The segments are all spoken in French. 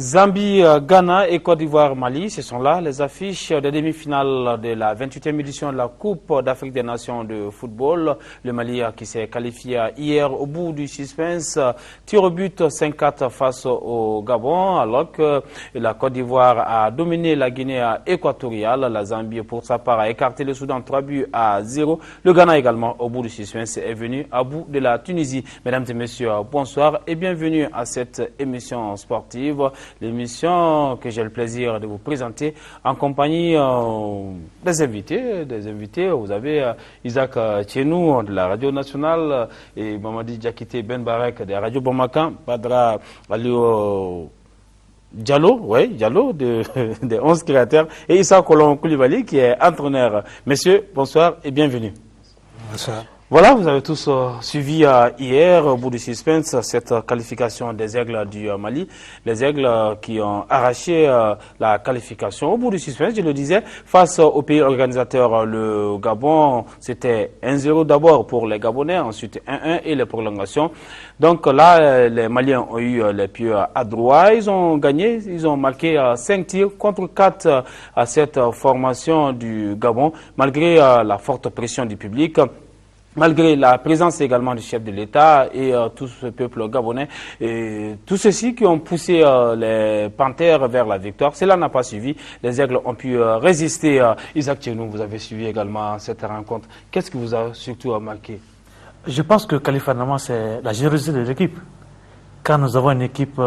Zambie, Ghana et Côte d'Ivoire, Mali, ce sont là les affiches des demi-finales de la 28e édition de la Coupe d'Afrique des Nations de football. Le Mali qui s'est qualifié hier au bout du suspense, tir au but 5-4 face au Gabon, alors que la Côte d'Ivoire a dominé la Guinée équatoriale. La Zambie, pour sa part, a écarté le Soudan 3-0. Le Ghana également, au bout du suspense, est venu à bout de la Tunisie. Mesdames et messieurs, bonsoir et bienvenue à cette émission sportive. L'émission que j'ai le plaisir de vous présenter en compagnie des invités. Vous avez Isaac Tchenou de la Radio Nationale et Mamadi Diakité Ben Barek de la Radio Bamaka, Badra Aliou Diallo de 11 créateurs et Issa Kolon Koulibaly qui est entraîneur. Messieurs, bonsoir et bienvenue. Bonsoir. Voilà, vous avez tous suivi hier, au bout du suspense, cette qualification des Aigles du Mali. Les Aigles qui ont arraché la qualification. Au bout du suspense, je le disais, face au pays organisateur, le Gabon, c'était 1-0 d'abord pour les Gabonais, ensuite 1-1 et les prolongations. Donc là, les Maliens ont eu les pieds à droite. Ils ont gagné, ils ont marqué 5 tirs contre 4 à cette formation du Gabon, malgré la forte pression du public. Malgré la présence également du chef de l'État et tout ce peuple gabonais, et tous ceux-ci qui ont poussé les Panthères vers la victoire, cela n'a pas suivi. Les Aigles ont pu résister. Isaac Tchenou, vous avez suivi également cette rencontre. Qu'est-ce qui vous a surtout marqué? Je pense que Khalifa Nama, c'est la générosité de l'équipe. Quand nous avons une équipe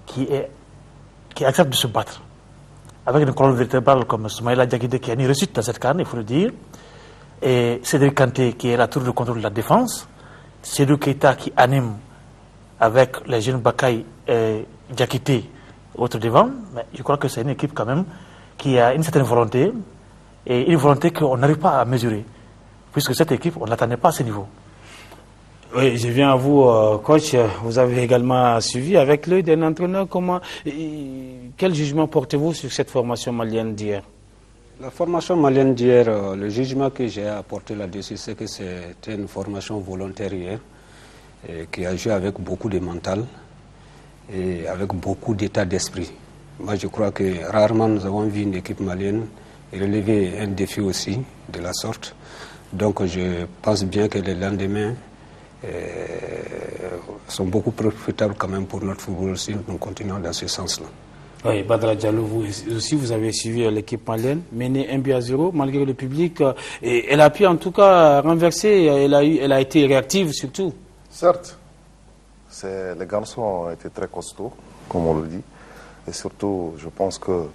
qui accepte de se battre, avec une colonne vertébrale comme Soumaïla Diakité qui a une réussite dans cette canne, il faut le dire, et Cédric Kanté qui est la tour de contrôle de la défense, Cédric Keita qui anime avec les jeunes Bakay et Diakité autres devant, mais je crois que c'est une équipe quand même qui a une certaine volonté, et une volonté qu'on n'arrive pas à mesurer, puisque cette équipe, on ne l'attendait pas à ce niveau. Oui, je viens à vous, coach. Vous avez également suivi avec l'œil d'un entraîneur. Quel jugement portez-vous sur cette formation malienne d'hier? La formation malienne d'hier, le jugement que j'ai apporté là-dessus, c'est que c'était une formation volontaire hier, qui a joué avec beaucoup de mental et avec beaucoup d'état d'esprit. Moi, je crois que rarement nous avons vu une équipe malienne relever un défi aussi de la sorte. Donc, je pense bien que les lendemains sont beaucoup profitables quand même pour notre football si nous continuons dans ce sens-là. Oui, Badra Diallo, vous aussi, vous avez suivi l'équipe malienne, menée 1-0, malgré le public. Et elle a pu en tout cas renverser, elle a été réactive surtout. Certes, les garçons ont été très costauds, comme on le dit. Et surtout, je pense que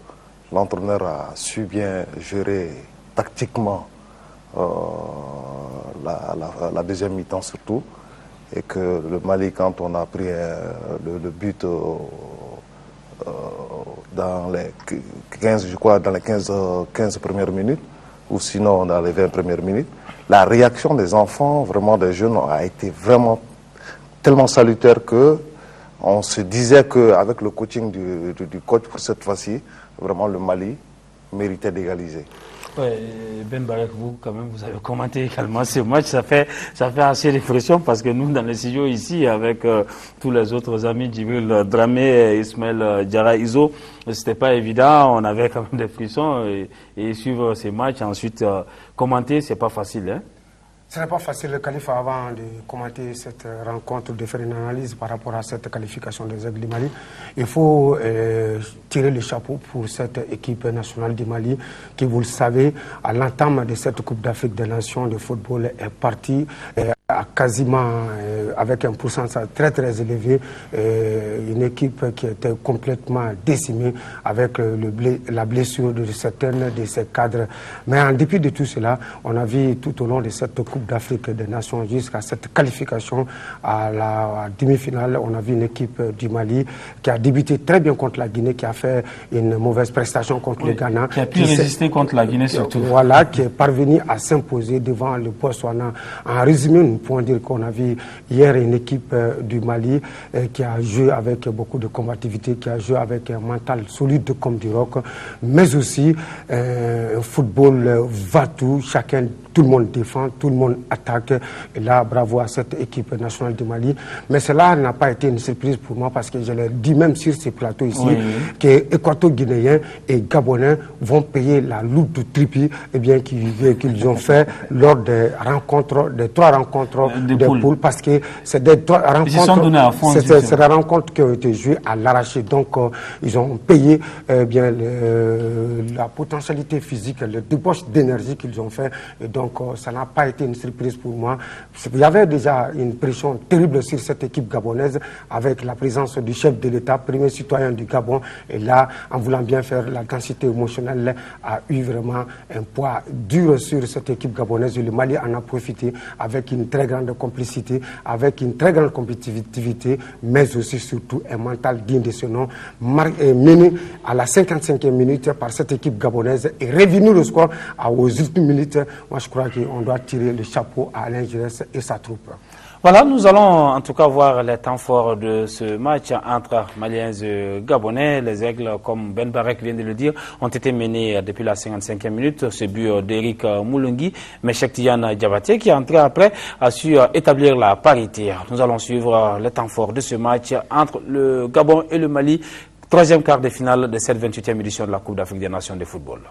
l'entraîneur a su bien gérer tactiquement la deuxième mi-temps surtout. Et que le Mali, quand on a pris le but dans les 15 premières minutes, ou sinon dans les 20 premières minutes, la réaction des enfants, vraiment des jeunes, a été vraiment tellement salutaire que on se disait qu'avec le coaching du coach pour cette fois-ci, vraiment le Mali méritait d'égaliser. Ouais, Ben Barek, vous, quand même, vous avez commenté également ce match. Ça fait assez d'impression parce que nous, dans les studios ici, avec tous les autres amis, Djibril Dramé, Ismaël Diarra Iso, c'était pas évident. On avait quand même des frissons et suivre ces matchs, ensuite commenter, c'est pas facile, hein? Ce n'est pas facile, le Khalifa, avant de commenter cette rencontre, de faire une analyse par rapport à cette qualification des Aigles du Mali. Il faut tirer le chapeau pour cette équipe nationale du Mali qui, vous le savez, à l'entame de cette Coupe d'Afrique des Nations de football est partie à quasiment, avec un pourcentage très très élevé, une équipe qui était complètement décimée avec la blessure de certains de ses cadres. Mais en dépit de tout cela, on a vu tout au long de cette Coupe d'Afrique des Nations jusqu'à cette qualification à la demi-finale, on a vu une équipe du Mali qui a débuté très bien contre la Guinée, qui a fait une mauvaise prestation contre le Ghana. Qui a pu résister contre la Guinée surtout. Voilà, qui est parvenu à s'imposer devant le Botswana. En résumé, nous pouvons dire qu'on a vu hier une équipe du Mali qui a joué avec beaucoup de combativité, qui a joué avec un mental solide comme du roc, mais aussi un football va-tout, tout le monde défend, tout le monde attaque. Et là, bravo à cette équipe nationale du Mali. Mais cela n'a pas été une surprise pour moi parce que je l'ai dit même sur ces plateaux ici, que Équato-Guinéens et Gabonais vont payer la lourde tripi qu'ils ont fait lors des trois rencontres des poules, parce que c'est des trois rencontres, c'est des rencontres qui ont été jouées à l'arraché. Donc ils ont payé la potentialité physique, le débauche d'énergie qu'ils ont fait. Et donc ça n'a pas été une surprise pour moi. Il y avait déjà une pression terrible sur cette équipe gabonaise avec la présence du chef de l'État, premier citoyen du Gabon. Et là, en voulant bien faire, la densité émotionnelle a eu vraiment un poids dur sur cette équipe gabonaise. Le Mali en a profité avec une très grande complicité, avec une très grande compétitivité, mais aussi surtout un mental digne de ce nom, mené à la 55e minute par cette équipe gabonaise et revenu le score aux ultimes minutes. Moi, je crois qu'on doit tirer le chapeau à Alain Giresse et sa troupe. Voilà, nous allons en tout cas voir les temps forts de ce match entre Maliens et Gabonais. Les Aigles, comme Ben Barek vient de le dire, ont été menés depuis la 55e minute. Ce but d'Eric Moulungui, mais Cheikh Tidiane Diabaté, qui est entré après, a su établir la parité. Nous allons suivre les temps forts de ce match entre le Gabon et le Mali, troisième quart de finale de cette 28e édition de la Coupe d'Afrique des Nations de football.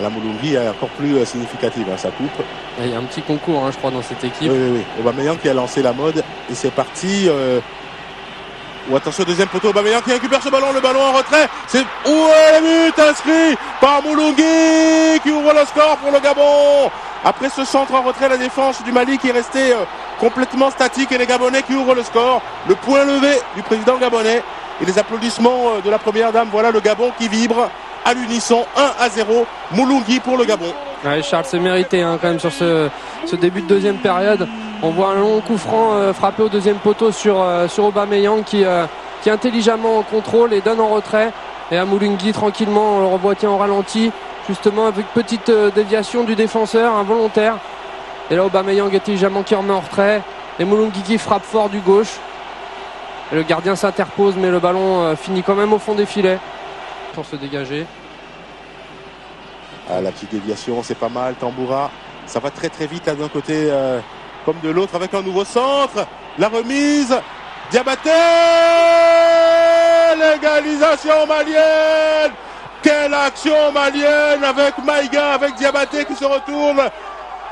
La Moulungui est encore plus significative, sa coupe. Il y a un petit concours, je crois, dans cette équipe. Oui. Aubameyang qui a lancé la mode et c'est parti. Attention, deuxième poteau, Aubameyang qui récupère ce ballon, le ballon en retrait. C'est le but inscrit par Moulungui qui ouvre le score pour le Gabon. Après ce centre en retrait, la défense du Mali qui est restée complètement statique et les Gabonais qui ouvrent le score. Le point levé du président gabonais et les applaudissements de la première dame. Voilà le Gabon qui vibre à l'unisson, 1-0, Moulungui pour le Gabon. Ouais, Charles, c'est mérité quand même sur ce début de deuxième période. On voit un long coup franc frappé au deuxième poteau sur Aubameyang qui intelligemment contrôle et donne en retrait. Et à Moulungui, tranquillement, on le revoit en ralenti, justement avec petite déviation du défenseur, involontaire. Et là, Aubameyang intelligemment qui remet en retrait. Et Moulungui qui frappe fort du gauche. Et le gardien s'interpose, mais le ballon finit quand même au fond des filets pour se dégager. La petite déviation, c'est pas mal. Tamboura, ça va très très vite d'un côté comme de l'autre avec un nouveau centre. La remise, Diabaté, l'égalisation malienne. Quelle action malienne avec Maïga, avec Diabaté qui se retourne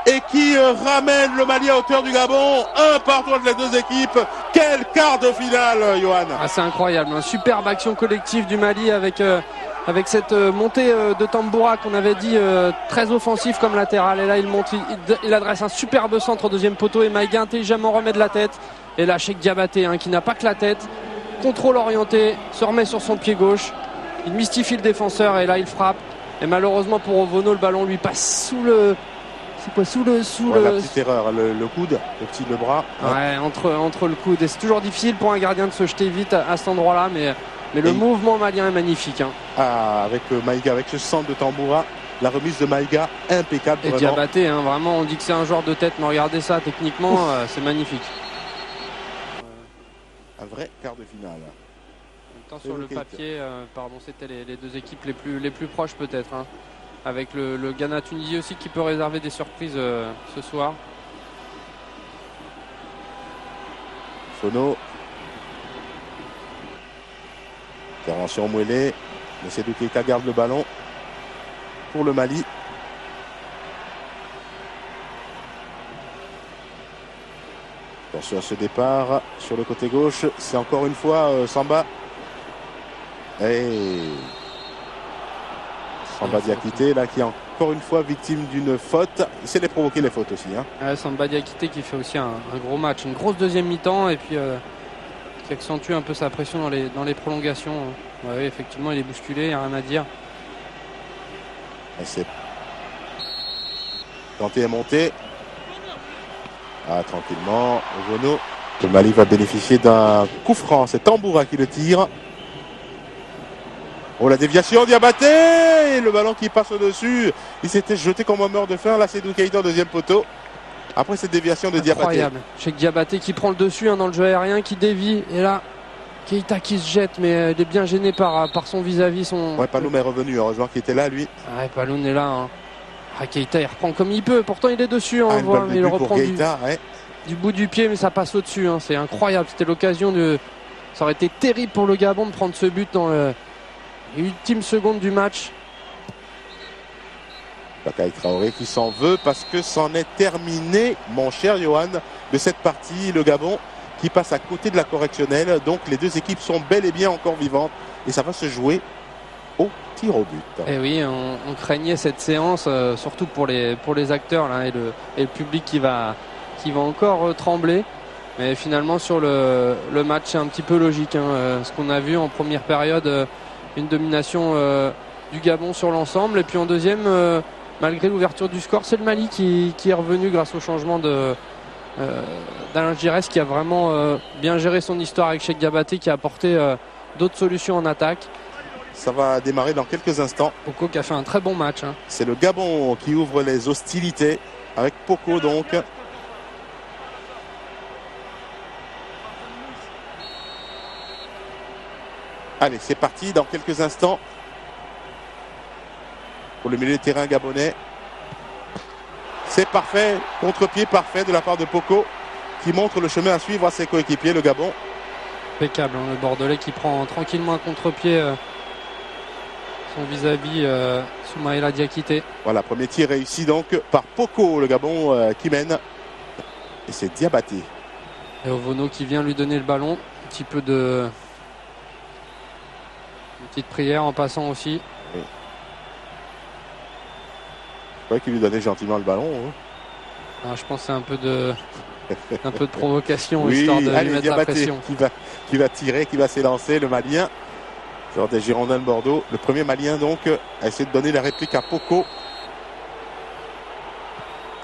et qui ramène le Mali à hauteur du Gabon. Un partout entre les deux équipes. Quel quart de finale, Johan. C'est incroyable, une superbe action collective du Mali avec cette montée de Tamboura qu'on avait dit très offensif comme latéral. Et là il monte, il adresse un superbe centre au deuxième poteau et Maïga intelligemment remet de la tête. Et là Cheikh Diabaté qui n'a pas que la tête, contrôle orienté, se remet sur son pied gauche, il mystifie le défenseur et là il frappe. Et malheureusement pour Ovono, le ballon lui passe sous le... C'est quoi, la petite erreur, le coude, le bras. Ouais, entre le coude. Et c'est toujours difficile pour un gardien de se jeter vite à cet endroit-là, mais le mouvement malien est magnifique. Avec Maïga, avec ce centre de Tamboura, la remise de Maïga, impeccable. Et Diabaté, vraiment, on dit que c'est un joueur de tête, mais regardez ça, techniquement, c'est magnifique. Un vrai quart de finale. En même temps, sur le papier, c'était les deux équipes les plus proches peut-être. Avec le Ghana-Tunisie aussi qui peut réserver des surprises ce soir. Fono. Intervention Mouélé. Mais Seydou Keita garde le ballon pour le Mali. Attention à ce départ sur le côté gauche. C'est encore une fois Samba. Et Samba Diakité là qui est encore une fois victime d'une faute. Il sait les provoquer les fautes aussi. Samba Diakité qui fait aussi un gros match, une grosse deuxième mi-temps et puis qui accentue un peu sa pression dans les prolongations. Ouais, effectivement il est bousculé, il n'y a rien à dire. Et c'est tenté et monté. Tranquillement, Ovono. Le Mali va bénéficier d'un coup franc. C'est Tamboura qui le tire. La déviation, Diabaté, et le ballon qui passe au-dessus. Il s'était jeté comme un meurt de faim. Là, c'est Seydou Keita, deuxième poteau. Après cette déviation de Diabaté. Incroyable. Cheikh Diabaté qui prend le dessus dans le jeu aérien, qui dévie. Et là, Keita qui se jette, mais il est bien gêné par son vis-à-vis. Ouais, Paloum est revenu, heureusement qu'il était là, lui. Ouais, Paloum est là. Hein. Keita, il reprend comme il peut. Pourtant, il est dessus. On voit, mais il reprend Keita, du bout du pied, mais ça passe au-dessus. Hein. C'est incroyable. C'était l'occasion de... Ça aurait été terrible pour le Gabon de prendre ce but dans les ultimes secondes du match. Bakary Traoré qui s'en veut parce que c'en est terminé, mon cher Johan, de cette partie. Le Gabon qui passe à côté de la correctionnelle. Donc les deux équipes sont bel et bien encore vivantes et ça va se jouer au tir au but. Et oui, on craignait cette séance, surtout pour les acteurs là, et le public qui va encore trembler. Mais finalement sur le match c'est un petit peu logique. Hein, ce qu'on a vu en première période, une domination du Gabon sur l'ensemble. Et puis en deuxième... malgré l'ouverture du score, c'est le Mali qui est revenu grâce au changement d'Alain Giresse, qui a vraiment bien géré son histoire avec Cheikh Diabaté, qui a apporté d'autres solutions en attaque. Ça va démarrer dans quelques instants. Poko qui a fait un très bon match. Hein. C'est le Gabon qui ouvre les hostilités avec Poko donc. Allez, c'est parti dans quelques instants. Pour le milieu de terrain gabonais. C'est parfait, contre-pied parfait de la part de Poko qui montre le chemin à suivre à ses coéquipiers, le Gabon. Impeccable, hein, le Bordelais qui prend tranquillement un contre-pied son vis-à-vis Soumaïla Diakité. Voilà, premier tir réussi donc par Poko, le Gabon qui mène. Et c'est Diabaté. Et Ovono qui vient lui donner le ballon. Un petit peu de... Une petite prière en passant aussi. Oui. Qu'il lui donnait gentiment le ballon. Hein. Ah, je pense que c'est un peu de provocation, oui, histoire de lui allez, mettre la pression. Qui va tirer, qui va s'élancer, le Malien. Genre des Girondins de Bordeaux. Le premier Malien donc a essayé de donner la réplique à Poko.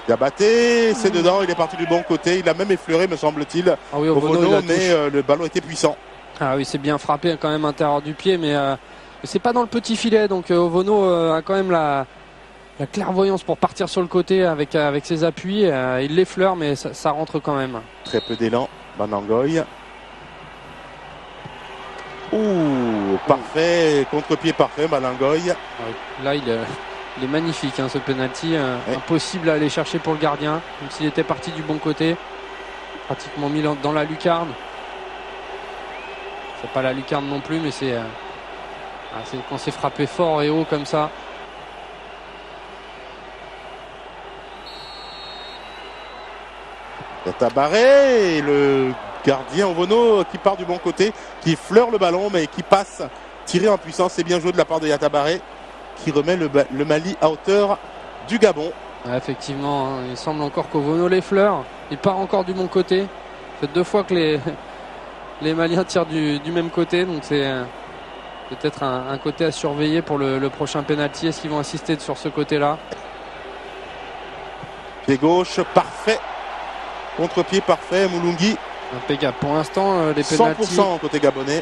Diabaté, c'est dedans, il est parti du bon côté. Il a même effleuré, me semble-t-il, Ovono, mais le ballon était puissant. Ah oui, c'est bien frappé quand même intérieur du pied, mais c'est pas dans le petit filet. Donc Ovono a quand même la clairvoyance pour partir sur le côté avec ses appuis. Il l'effleure, mais ça rentre quand même. Très peu d'élan, Banangoy. Parfait, contre-pied parfait, Banangoy. Là, il est magnifique, hein, ce penalty. Impossible à aller chercher pour le gardien, même s'il était parti du bon côté. Pratiquement mis dans la lucarne. C'est pas la lucarne non plus, mais c'est quand c'est frappé fort et haut comme ça. Tabaré, le gardien Ovono qui part du bon côté, qui effleure le ballon mais qui passe tiré en puissance. C'est bien joué de la part de Yatabaré qui remet le Mali à hauteur du Gabon. Effectivement, hein, il semble encore qu'Ovono l'effleure. Il part encore du bon côté. Ça fait 2 fois que les Maliens tirent du même côté, donc c'est peut-être un côté à surveiller pour le prochain penalty. Est-ce qu'ils vont insister sur ce côté-là? Pied gauche, parfait. Contre-pied parfait, Moulungi. Impeccable. Pour l'instant, les pénaltys. 100% côté gabonais.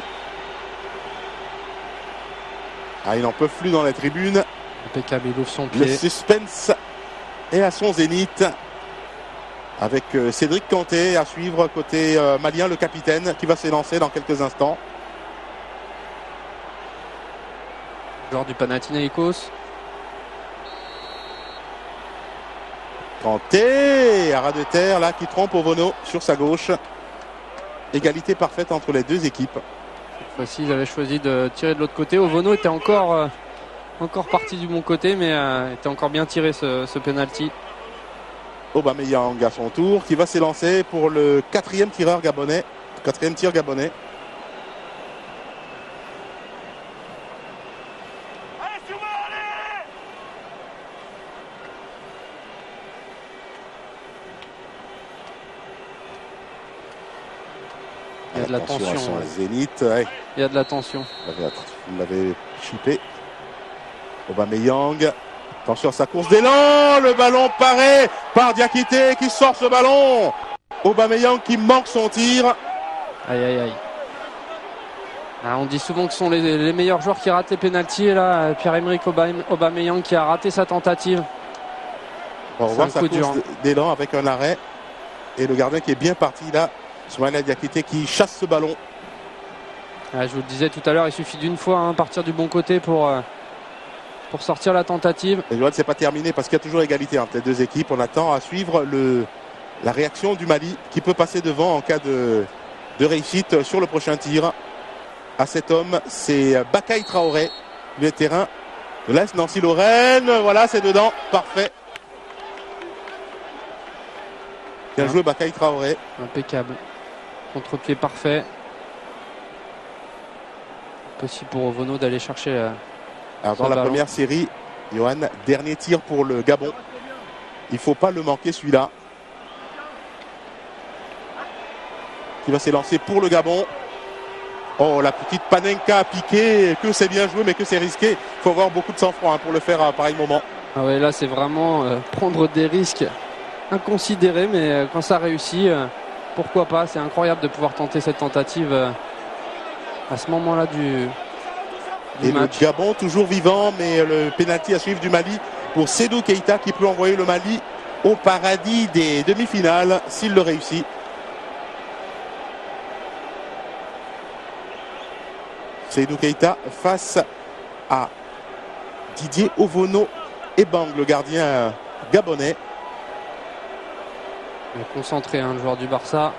Il n'en peut plus dans la tribune. Impeccable, il ouvre son pied. Le suspense est à son zénith. Avec Cédric Kanté à suivre côté malien, le capitaine, qui va s'élancer dans quelques instants. Joueur du Panathinaikos. Kanté, à ras de terre là qui trompe Ovono sur sa gauche. Égalité parfaite entre les deux équipes. Cette fois-ci, ils avaient choisi de tirer de l'autre côté. Ovono était encore parti du bon côté, mais était encore bien tiré ce penalty. Aubameyang à son tour qui va s'élancer pour le 4e tireur gabonais. 4e tir gabonais. Il y a de la tension. Zénith, ouais. Il y a de la tension. Vous l'avez chippé. Aubameyang. Attention à sa course d'élan. Le ballon paré par Diakité qui sort ce ballon. Aubameyang qui manque son tir. Aïe aïe aïe. On dit souvent que ce sont les meilleurs joueurs qui ratent les pénaltys. Et là, Pierre-Emerick Aubameyang qui a raté sa tentative. On voit sa course d'élan avec un arrêt. Et le gardien qui est bien parti là, Soumaïla Diakité, qui chasse ce ballon. Je vous le disais tout à l'heure, il suffit d'une fois partir du bon côté pour sortir la tentative. Et Johan, c'est pas terminé parce qu'il y a toujours égalité entre les deux équipes. On attend à suivre la réaction du Mali qui peut passer devant en cas de réussite sur le prochain tir. À cet homme, c'est Bakaï Traoré, le terrain de l'AS Nancy-Lorraine. Voilà, c'est dedans, parfait. Bien joué Bakaï Traoré. Impeccable. Contre-pied parfait. Possible pour Ovono d'aller chercher Alors dans la première série, Johan, dernier tir pour le Gabon. Il ne faut pas le manquer celui-là. Qui va s'élancer pour le Gabon. Oh, la petite Panenka a piqué. Que c'est bien joué, mais que c'est risqué. Il faut avoir beaucoup de sang-froid pour le faire à pareil moment. Ah ouais, là c'est vraiment prendre des risques inconsidérés, mais quand ça réussit, pourquoi pas. C'est incroyable de pouvoir tenter cette tentative à ce moment-là du match. Le Gabon toujours vivant, mais le pénalty à suivre du Mali pour Sédou Keita qui peut envoyer le Mali au paradis des demi-finales s'il le réussit. Sédou Keita face à Didier Ovono Ebang, le gardien gabonais. Il est concentré, le joueur du Barça.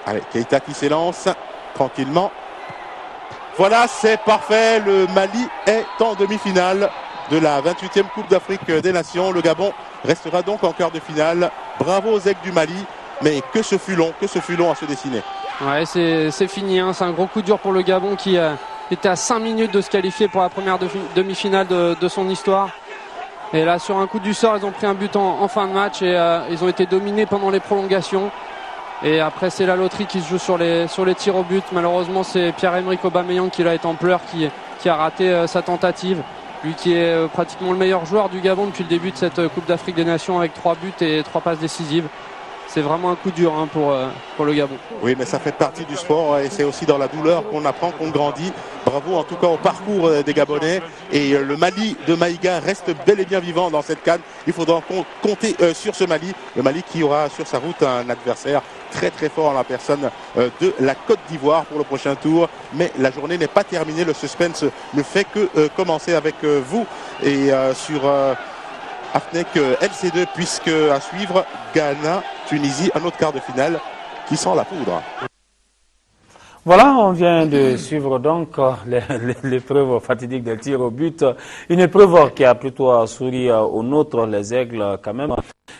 Allez, Keita qui s'élance tranquillement. Voilà, c'est parfait. Le Mali est en demi-finale de la 28e Coupe d'Afrique des Nations. Le Gabon restera donc en quart de finale. Bravo aux aigles du Mali. Mais que ce fut long à se dessiner. Ouais, c'est fini. C'est un gros coup dur pour le Gabon qui était à 5 minutes de se qualifier pour la première demi-finale de son histoire. Et là, sur un coup du sort, ils ont pris un but en fin de match et ils ont été dominés pendant les prolongations. Et après, c'est la loterie qui se joue sur les tirs au but. Malheureusement, c'est Pierre-Emerick Aubameyang qui là est en pleurs, qui a raté sa tentative. Lui qui est pratiquement le meilleur joueur du Gabon depuis le début de cette Coupe d'Afrique des Nations avec 3 buts et 3 passes décisives. C'est vraiment un coup dur pour le Gabon. Oui, mais ça fait partie du sport et c'est aussi dans la douleur qu'on apprend, qu'on grandit. Bravo en tout cas au parcours des Gabonais. Et le Mali de Maïga reste bel et bien vivant dans cette CAN. Il faudra compter sur ce Mali. Le Mali qui aura sur sa route un adversaire très très fort en la personne de la Côte d'Ivoire pour le prochain tour. Mais la journée n'est pas terminée. Le suspense ne fait que commencer avec vous. Et sur Afnec LC2, puisque à suivre Ghana, Tunisie, un autre quart de finale qui sent la poudre. Voilà, on vient de suivre donc l'épreuve fatidique des tirs au but. Une épreuve qui a plutôt souri aux nôtres, les aigles quand même,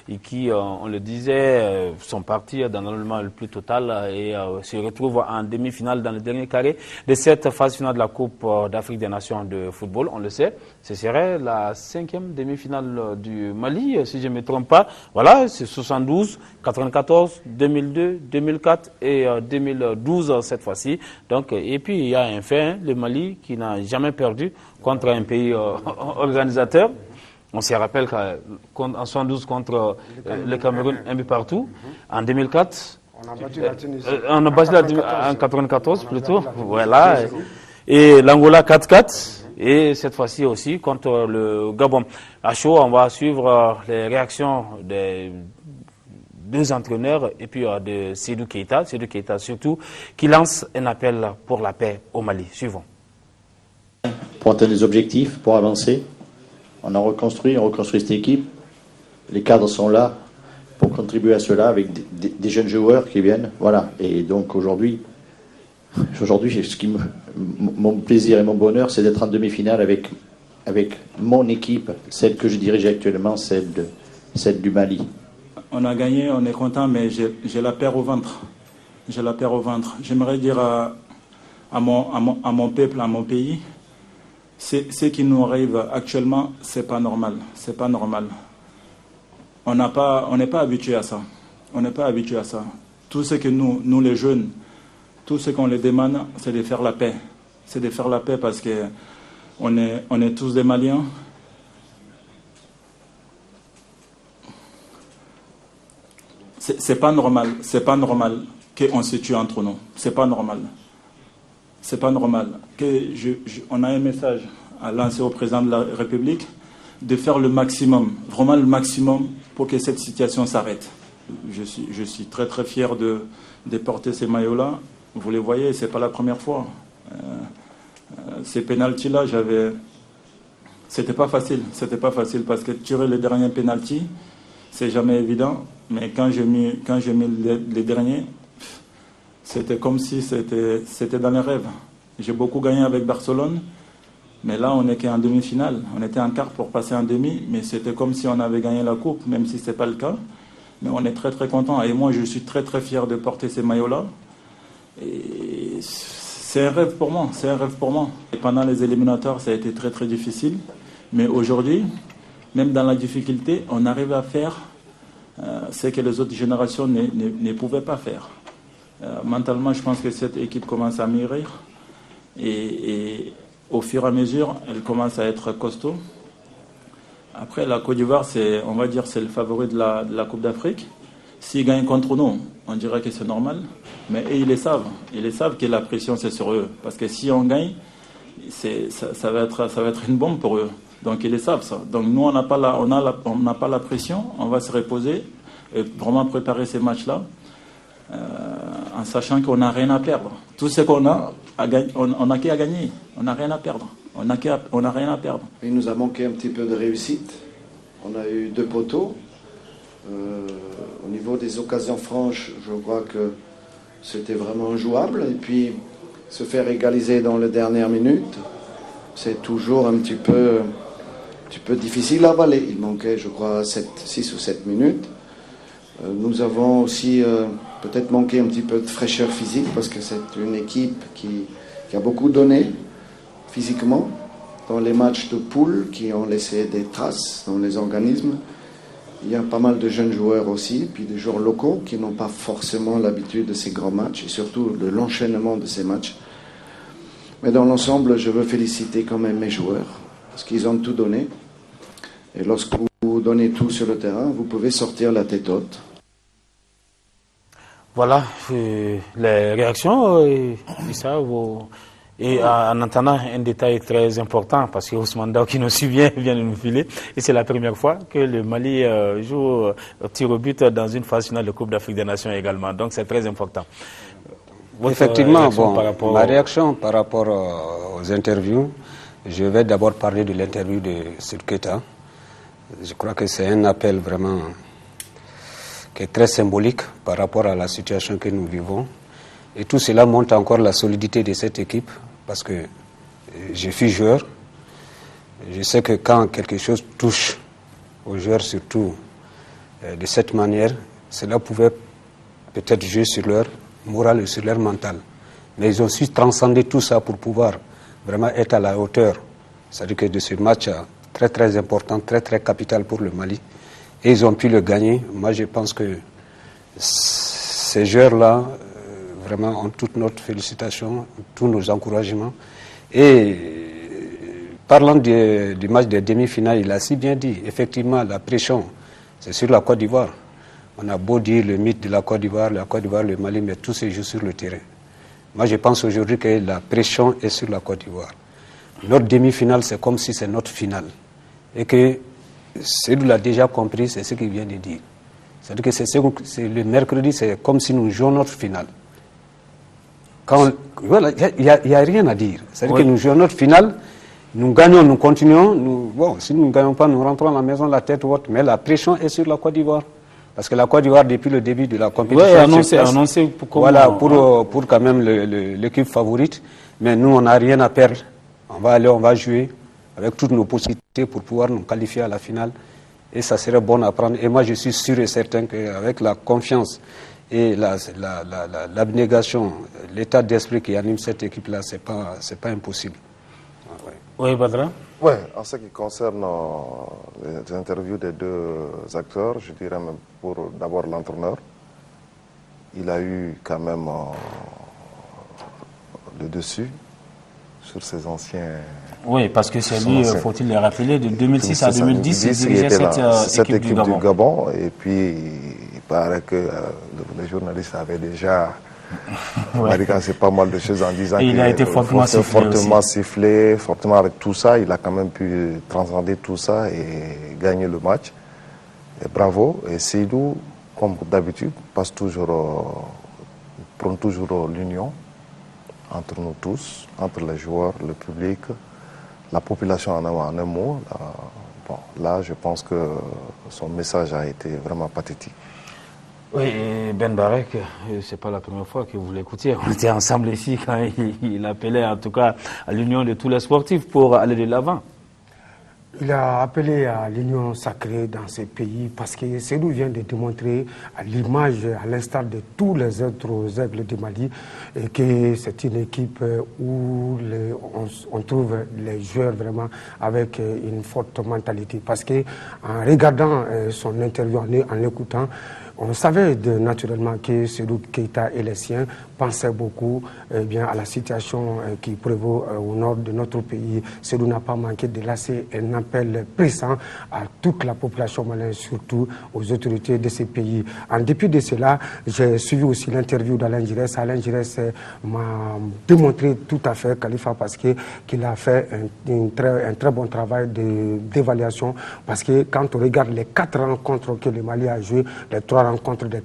et qui, on le disait, sont partis dans l'enrôlement le plus total et se retrouvent en demi-finale dans le dernier carré de cette phase finale de la Coupe d'Afrique des Nations de football. On le sait, ce serait la 5e demi-finale du Mali, si je ne me trompe pas. Voilà, c'est 72, 94, 2002, 2004 et 2012 cette fois-ci. Donc, et puis il y a un fait, le Mali qui n'a jamais perdu contre un pays organisateur. On se rappelle qu'en 72 contre le Cameroun, un but partout. En 2004, on a battu la Tunisie. On a battu la Tunisie en 94 plutôt. Voilà. Et l'Angola 4-4. Et cette fois-ci aussi contre le Gabon. À chaud, on va suivre les réactions des deux entraîneurs et puis de Sédou Keita surtout, qui lance un appel pour la paix au Mali. Suivons. Pour atteindre les objectifs, pour avancer. On reconstruit cette équipe. Les cadres sont là pour contribuer à cela avec des jeunes joueurs qui viennent. Voilà. Et donc aujourd'hui, mon plaisir et mon bonheur, c'est d'être en demi-finale avec mon équipe, celle que je dirige actuellement, celle du Mali. On a gagné, on est content, mais j'ai la peur au ventre. J'aimerais dire à mon peuple, à mon pays, ce qui nous arrive actuellement, c'est pas normal. On n'est pas habitué à ça. Tout ce que nous les jeunes, tout ce qu'on les demande, c'est de faire la paix. Parce que on est tous des Maliens. C'est pas normal qu'on se tue entre nous. C'est pas normal. c'est pas normal. On a un message à lancer au président de la République de faire le maximum, vraiment le maximum pour que cette situation s'arrête. Je suis très très fier de porter ces maillots-là. Vous les voyez, c'est pas la première fois. Ces pénaltys-là, c'était pas facile parce que tirer les derniers pénaltys, c'est jamais évident. Mais quand j'ai mis les derniers, c'était comme si c'était dans les rêves. J'ai beaucoup gagné avec Barcelone, mais là on n'est qu'en demi-finale. On était en quart pour passer en demi, mais c'était comme si on avait gagné la coupe, même si ce n'est pas le cas. Mais on est très très content. Et moi je suis très très fier de porter ces maillots-là. Et c'est un rêve pour moi, Et pendant les éliminatoires, ça a été très très difficile. Mais aujourd'hui, même dans la difficulté, on arrive à faire ce que les autres générations ne pouvaient pas faire. Mentalement, je pense que cette équipe commence à mûrir. Et au fur et à mesure, elle commence à être costaud. Après, la Côte d'Ivoire, on va dire, c'est le favori de la Coupe d'Afrique. S'ils gagnent contre nous, on dirait que c'est normal. Mais ils le savent. Ils le savent que la pression, c'est sur eux. Parce que si on gagne, ça va être une bombe pour eux. Donc, ils le savent, ça. Donc, nous, on n'a pas la pression. On va se reposer et vraiment préparer ces matchs-là en sachant qu'on n'a rien à perdre. Tout ce qu'on a, on n'a qu'à gagner. On n'a rien à perdre. On n'a rien à perdre. Il nous a manqué un petit peu de réussite. On a eu 2 poteaux. Au niveau des occasions franches, je crois que c'était vraiment jouable. Et puis, se faire égaliser dans les dernières minutes, c'est toujours un petit peu difficile à avaler. Il manquait, je crois, 6 ou 7 minutes. Nous avons aussi peut-être manqué un petit peu de fraîcheur physique parce que c'est une équipe qui a beaucoup donné physiquement dans les matchs de poule qui ont laissé des traces dans les organismes. Il y a pas mal de jeunes joueurs aussi, puis des joueurs locaux qui n'ont pas forcément l'habitude de ces grands matchs et surtout de l'enchaînement de ces matchs. Mais dans l'ensemble, je veux féliciter quand même mes joueurs parce qu'ils ont tout donné. Et lorsque vous donnez tout sur le terrain, vous pouvez sortir la tête haute. Voilà les réactions, Issa, et en entendant un détail très important, parce que Ousmane Dao qui nous suit vient de nous filer, et c'est la première fois que le Mali joue tir au but dans une phase finale de Coupe d'Afrique des Nations également, donc c'est très important. Effectivement, ma réaction par rapport aux interviews, je vais d'abord parler de l'interview de Sirketa. Je crois que c'est un appel vraiment qui est très symbolique par rapport à la situation que nous vivons. Et tout cela montre encore la solidité de cette équipe, parce que je suis joueur. Je sais que quand quelque chose touche aux joueurs, surtout de cette manière, cela pouvait peut-être jouer sur leur moral et sur leur mental. Mais ils ont su transcender tout ça pour pouvoir vraiment être à la hauteur. C'est-à-dire que de ce match très très important, très très capital pour le Mali, et ils ont pu le gagner. Moi je pense que ces joueurs-là vraiment ont toute notre félicitation, tous nos encouragements. Et parlant du match des demi-finales, il a si bien dit, effectivement la pression c'est sur la Côte d'Ivoire. On a beau dire le mythe de la Côte d'Ivoire, le Mali, mais tout se joue sur le terrain. Moi je pense aujourd'hui que la pression est sur la Côte d'Ivoire. Notre demi-finale c'est comme si c'est notre finale. Et que celui l'a déjà compris, c'est ce qu'il vient de dire. C'est-à-dire que c'est le mercredi, c'est comme si nous jouons notre finale. Voilà, il n'y a rien à dire. C'est-à-dire que nous jouons notre finale, nous gagnons, nous continuons. Si nous ne gagnons pas, nous rentrons à la maison la tête haute. Mais la pression est sur la Côte d'Ivoire. Parce que la Côte d'Ivoire, depuis le début de la compétition, annoncé pour quand même l'équipe favorite. Mais nous, on n'a rien à perdre. On va aller, on va jouer avec toutes nos possibilités pour pouvoir nous qualifier à la finale. Et ça serait bon à prendre. Et moi, je suis sûr et certain qu'avec la confiance et l'abnégation, l'état d'esprit qui anime cette équipe-là, c'est pas impossible. Oui, Badra? Oui, en ce qui concerne les interviews des 2 acteurs, je dirais même pour d'abord l'entraîneur, il a eu quand même le dessus sur ses anciens... Oui, parce que c'est lui, faut-il le rappeler, de 2006 à 2010, il dirigeait cette équipe du Gabon. Et puis, il paraît que les journalistes avaient déjà Marika, c'est pas mal de choses en disant qu'il a été fortement sifflé, fortement avec tout ça. Il a quand même pu transcender tout ça et gagner le match. Et bravo. Et Seydou, comme d'habitude, prend toujours l'union entre nous tous, entre les joueurs, le public, la population en un mot. Là, je pense que son message a été vraiment pathétique. Oui, Ben Barek, c'est pas la première fois que vous l'écoutiez. On était ensemble ici quand il appelait en tout cas à l'union de tous les sportifs pour aller de l'avant. Il a appelé à l'union sacrée dans ces pays parce que Seydou vient de démontrer à l'image, à l'instar de tous les autres aigles du Mali, que c'est une équipe où on trouve les joueurs vraiment avec une forte mentalité. Parce que en regardant son interview, en l'écoutant, on savait naturellement que Seydou Keita et les siens pensaient beaucoup à la situation qui prévaut au nord de notre pays. Seydou n'a pas manqué de lancer un appel pressant à toute la population malienne, surtout aux autorités de ces pays. En dépit de cela, j'ai suivi aussi l'interview d'Alain Giresse. Alain Giresse m'a démontré tout à fait, Khalifa, parce qu'il a fait un très bon travail d'évaluation. Parce que quand on regarde les 4 rencontres que le Mali a jouées, les 3 rencontres de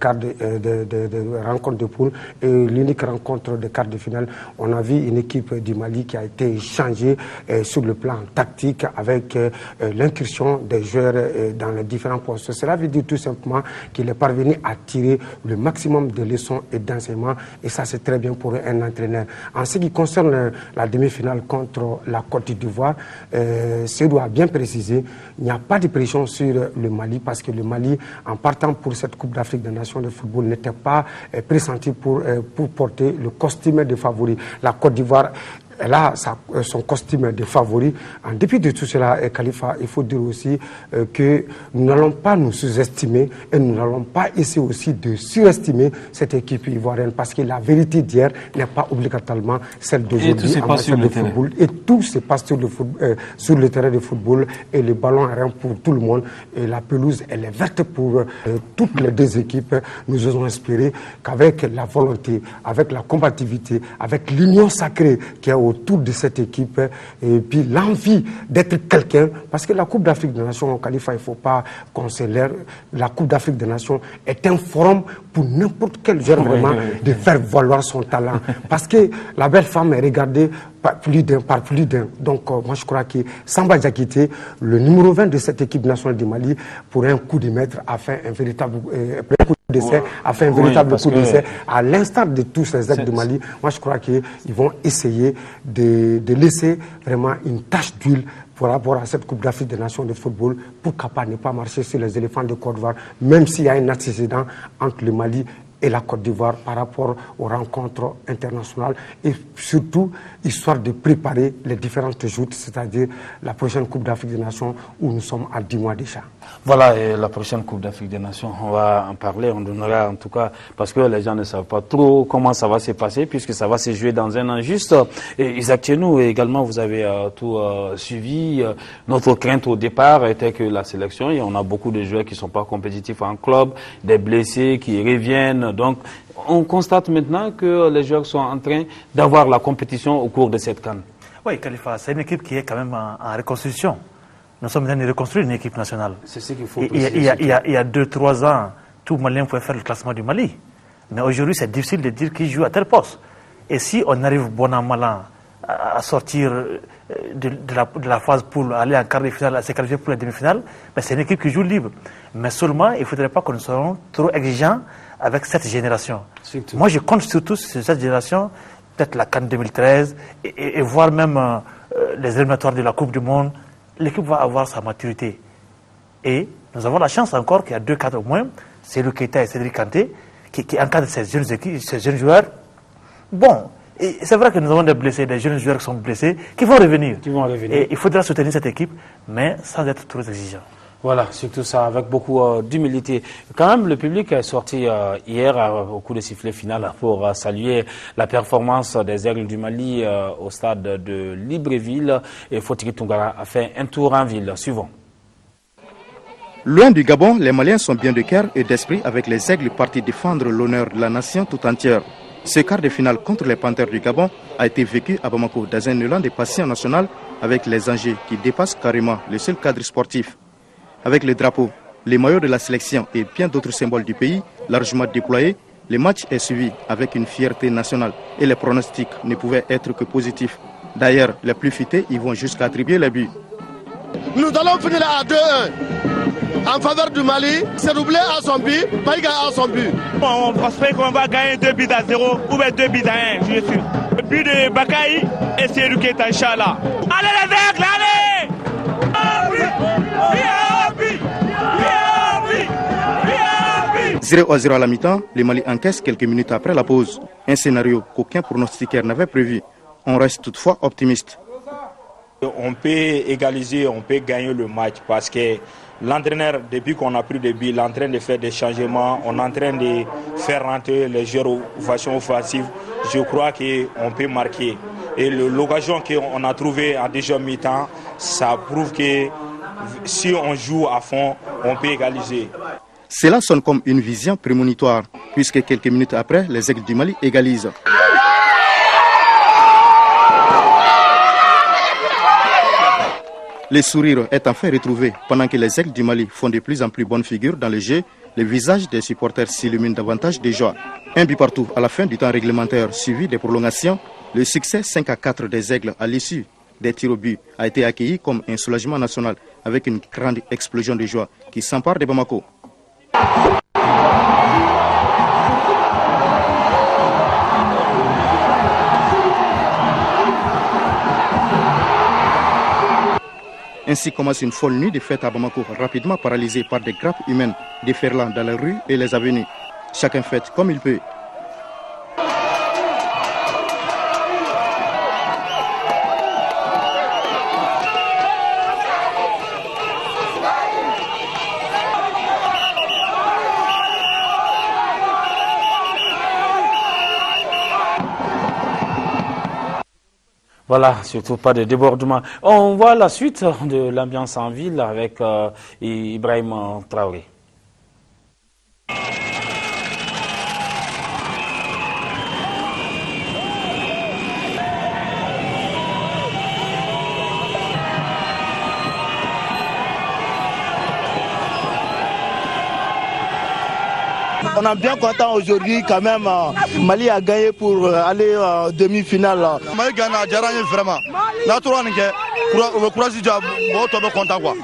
rencontres de poule et l'unique rencontre de quart de finale, on a vu une équipe du Mali qui a été changée sur le plan tactique avec l'incursion des joueurs dans les différents postes. Cela veut dire tout simplement qu'il est parvenu à tirer le maximum de leçons et d'enseignements, et ça c'est très bien pour un entraîneur. En ce qui concerne la demi-finale contre la Côte d'Ivoire, Seydou a bien précisé, il n'y a pas de pression sur le Mali parce que le Mali, en partant pour cette Coupe d'Afrique des Nations de football, n'était pas pressenti pour porter le costume de favori. La Côte d'Ivoire, elle a son costume de favori. En dépit de tout cela, Khalifa, il faut dire aussi que nous n'allons pas nous sous-estimer et nous n'allons pas essayer aussi de surestimer cette équipe ivoirienne parce que la vérité d'hier n'est pas obligatoirement celle d'aujourd'hui en matière de football. Et tout se passe sur le terrain de football et le ballon est rien pour tout le monde. Et la pelouse, elle est verte pour toutes les deux équipes. Nous osons espérer qu'avec la volonté, avec la combativité, avec l'union sacrée qui est autour de cette équipe et puis l'envie d'être quelqu'un, parce que la Coupe d'Afrique des Nations, Khalifa, il ne faut pas qu'on se l'air, la Coupe d'Afrique des Nations est un forum pour n'importe quel genre vraiment de faire valoir son talent, parce que la belle femme est regardée par plus d'un. Donc moi je crois que Samba Diakité, le numéro 20 de cette équipe nationale du Mali, pour un coup de maître a fait un véritable coup d'essai, à l'instar de tous ces actes de Mali. Moi je crois qu'ils vont essayer de laisser vraiment une tache d'huile par rapport à cette Coupe d'Afrique des Nations de football pour capable ne pas marcher sur les éléphants de Côte d'Ivoire, même s'il y a un antécédent entre le Mali et la Côte d'Ivoire par rapport aux rencontres internationales et surtout histoire de préparer les différentes joutes, c'est-à-dire la prochaine Coupe d'Afrique des Nations où nous sommes à 10 mois déjà. Voilà, et la prochaine Coupe d'Afrique des Nations, on va en parler, on donnera en tout cas, parce que les gens ne savent pas trop comment ça va se passer, puisque ça va se jouer dans un an juste. Et Isaac Tchenou, également, vous avez tout suivi. Notre crainte au départ était que la sélection, et on a beaucoup de joueurs qui ne sont pas compétitifs en club, des blessés qui reviennent. Donc, on constate maintenant que les joueurs sont en train d'avoir la compétition au cours de cette CAN. Oui, Khalifa, c'est une équipe qui est quand même en reconstruction. Nous sommes en train de reconstruire une équipe nationale. C'est ce qu'il faut préciser. Il y a 2-3 ans, tout Malien pouvait faire le classement du Mali. Mais aujourd'hui, c'est difficile de dire qui joue à tel poste. Et si on arrive bon an, mal an à sortir de la phase poule, aller en quart de finale, à se qualifier pour la demi-finale, ben c'est une équipe qui joue libre. Mais seulement, il ne faudrait pas que nous soyons trop exigeants avec cette génération. Surtout. Moi, je compte surtout sur cette génération, peut-être la CAN 2013, et voir même les éliminatoires de la Coupe du Monde. L'équipe va avoir sa maturité. Et nous avons la chance encore qu'il y a 2 cadres au moins, c'est le Keita et Cédric Kanté, qui encadrent ces jeunes équipes, ces jeunes joueurs. Bon, et c'est vrai que nous avons des blessés, des jeunes joueurs qui sont blessés, qui vont revenir. Et il faudra soutenir cette équipe, mais sans être trop exigeant. Voilà, surtout ça, avec beaucoup d'humilité. Quand même, le public est sorti hier au coup de sifflet final pour saluer la performance des Aigles du Mali au stade de Libreville. Et Fotiki Toungara a fait un tour en ville. Suivant. Loin du Gabon, les Maliens sont bien de cœur et d'esprit avec les Aigles partis défendre l'honneur de la nation tout entière. Ce quart de finale contre les Panthères du Gabon a été vécu à Bamako dans un élan de passion nationale avec les enjeux qui dépassent carrément le seul cadre sportif. Avec les drapeaux, les maillots de la sélection et bien d'autres symboles du pays largement déployés, le match est suivi avec une fierté nationale et les pronostics ne pouvaient être que positifs. D'ailleurs, les plus futés y vont jusqu'à attribuer les buts. Nous allons finir à 2-1 en faveur du Mali. C'est doublé à son but, Païga à son but. On prospère qu'on va gagner 2 buts à 0 ou bien 2 buts à 1, je suis sûr. Le but de Bakaï et c'est Ruketa, Inch'Allah. Allez les aigles, allez! 0-0 à la mi-temps, le Mali encaisse quelques minutes après la pause. Un scénario qu'aucun pronostiqueur n'avait prévu. On reste toutefois optimiste. On peut égaliser, on peut gagner le match parce que l'entraîneur, depuis qu'on a pris des buts, il est en train de faire des changements, on est en train de faire rentrer les joueurs de façon offensive. Je crois qu'on peut marquer. Et l'occasion qu'on a trouvée en deuxième mi-temps, ça prouve que si on joue à fond, on peut égaliser. Cela sonne comme une vision prémonitoire, puisque quelques minutes après, les Aigles du Mali égalisent. Le sourire est enfin retrouvé pendant que les Aigles du Mali font de plus en plus bonne figure dans le jeu. Le visage des supporters s'illumine davantage de joie. Un but partout à la fin du temps réglementaire suivi des prolongations. Le succès 5-4 des Aigles à l'issue des tirs au but a été accueilli comme un soulagement national avec une grande explosion de joie qui s'empare de Bamako. Ainsi commence une folle nuit de fête à Bamako, rapidement paralysée par des grappes humaines déferlant dans les rues et les avenues. Chacun fête comme il peut. Voilà, surtout pas de débordement. On voit la suite de l'ambiance en ville avec Ibrahim Traoré. On est bien content aujourd'hui quand même. Mali a gagné pour aller en demi-finale. Mali gagne à Djaranye vraiment. Naturellement, on va courager déjà. On est content quoi.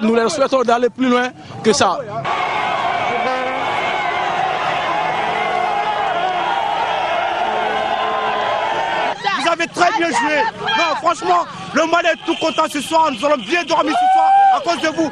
Nous leur souhaitons d'aller plus loin que ça. Vous avez très bien joué. Non, franchement, le Mali est tout content ce soir. Nous allons bien dormir ce soir à cause de vous.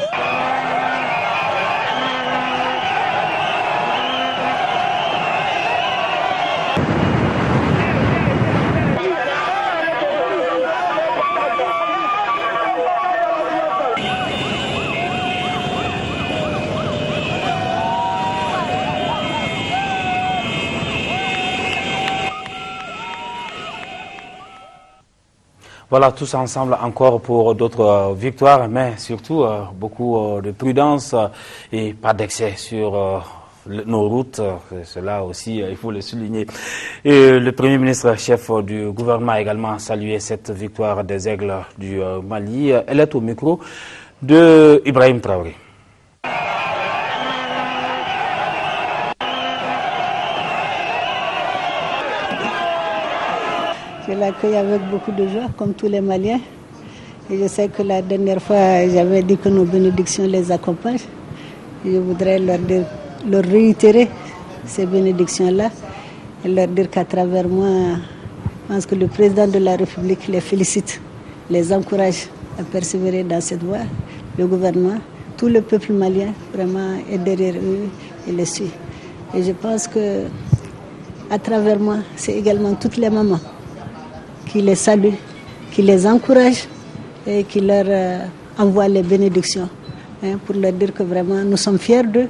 Voilà, tous ensemble encore pour d'autres victoires, mais surtout beaucoup de prudence et pas d'excès sur nos routes. Cela aussi, il faut le souligner. Et le Premier ministre, chef du gouvernement, a également salué cette victoire des Aigles du Mali. Elle est au micro de Ibrahim Traoré. Je l'accueille avec beaucoup de joie, comme tous les Maliens. Et je sais que la dernière fois, j'avais dit que nos bénédictions les accompagnent. Et je voudrais leur réitérer ces bénédictions-là et leur dire qu'à travers moi, je pense que le président de la République les félicite, les encourage à persévérer dans cette voie. Le gouvernement, tout le peuple malien, vraiment est derrière eux et les suit. Et je pense que à travers moi, c'est également toutes les mamans qui les saluent, qui les encouragent et qui leur envoient les bénédictions pour leur dire que vraiment nous sommes fiers d'eux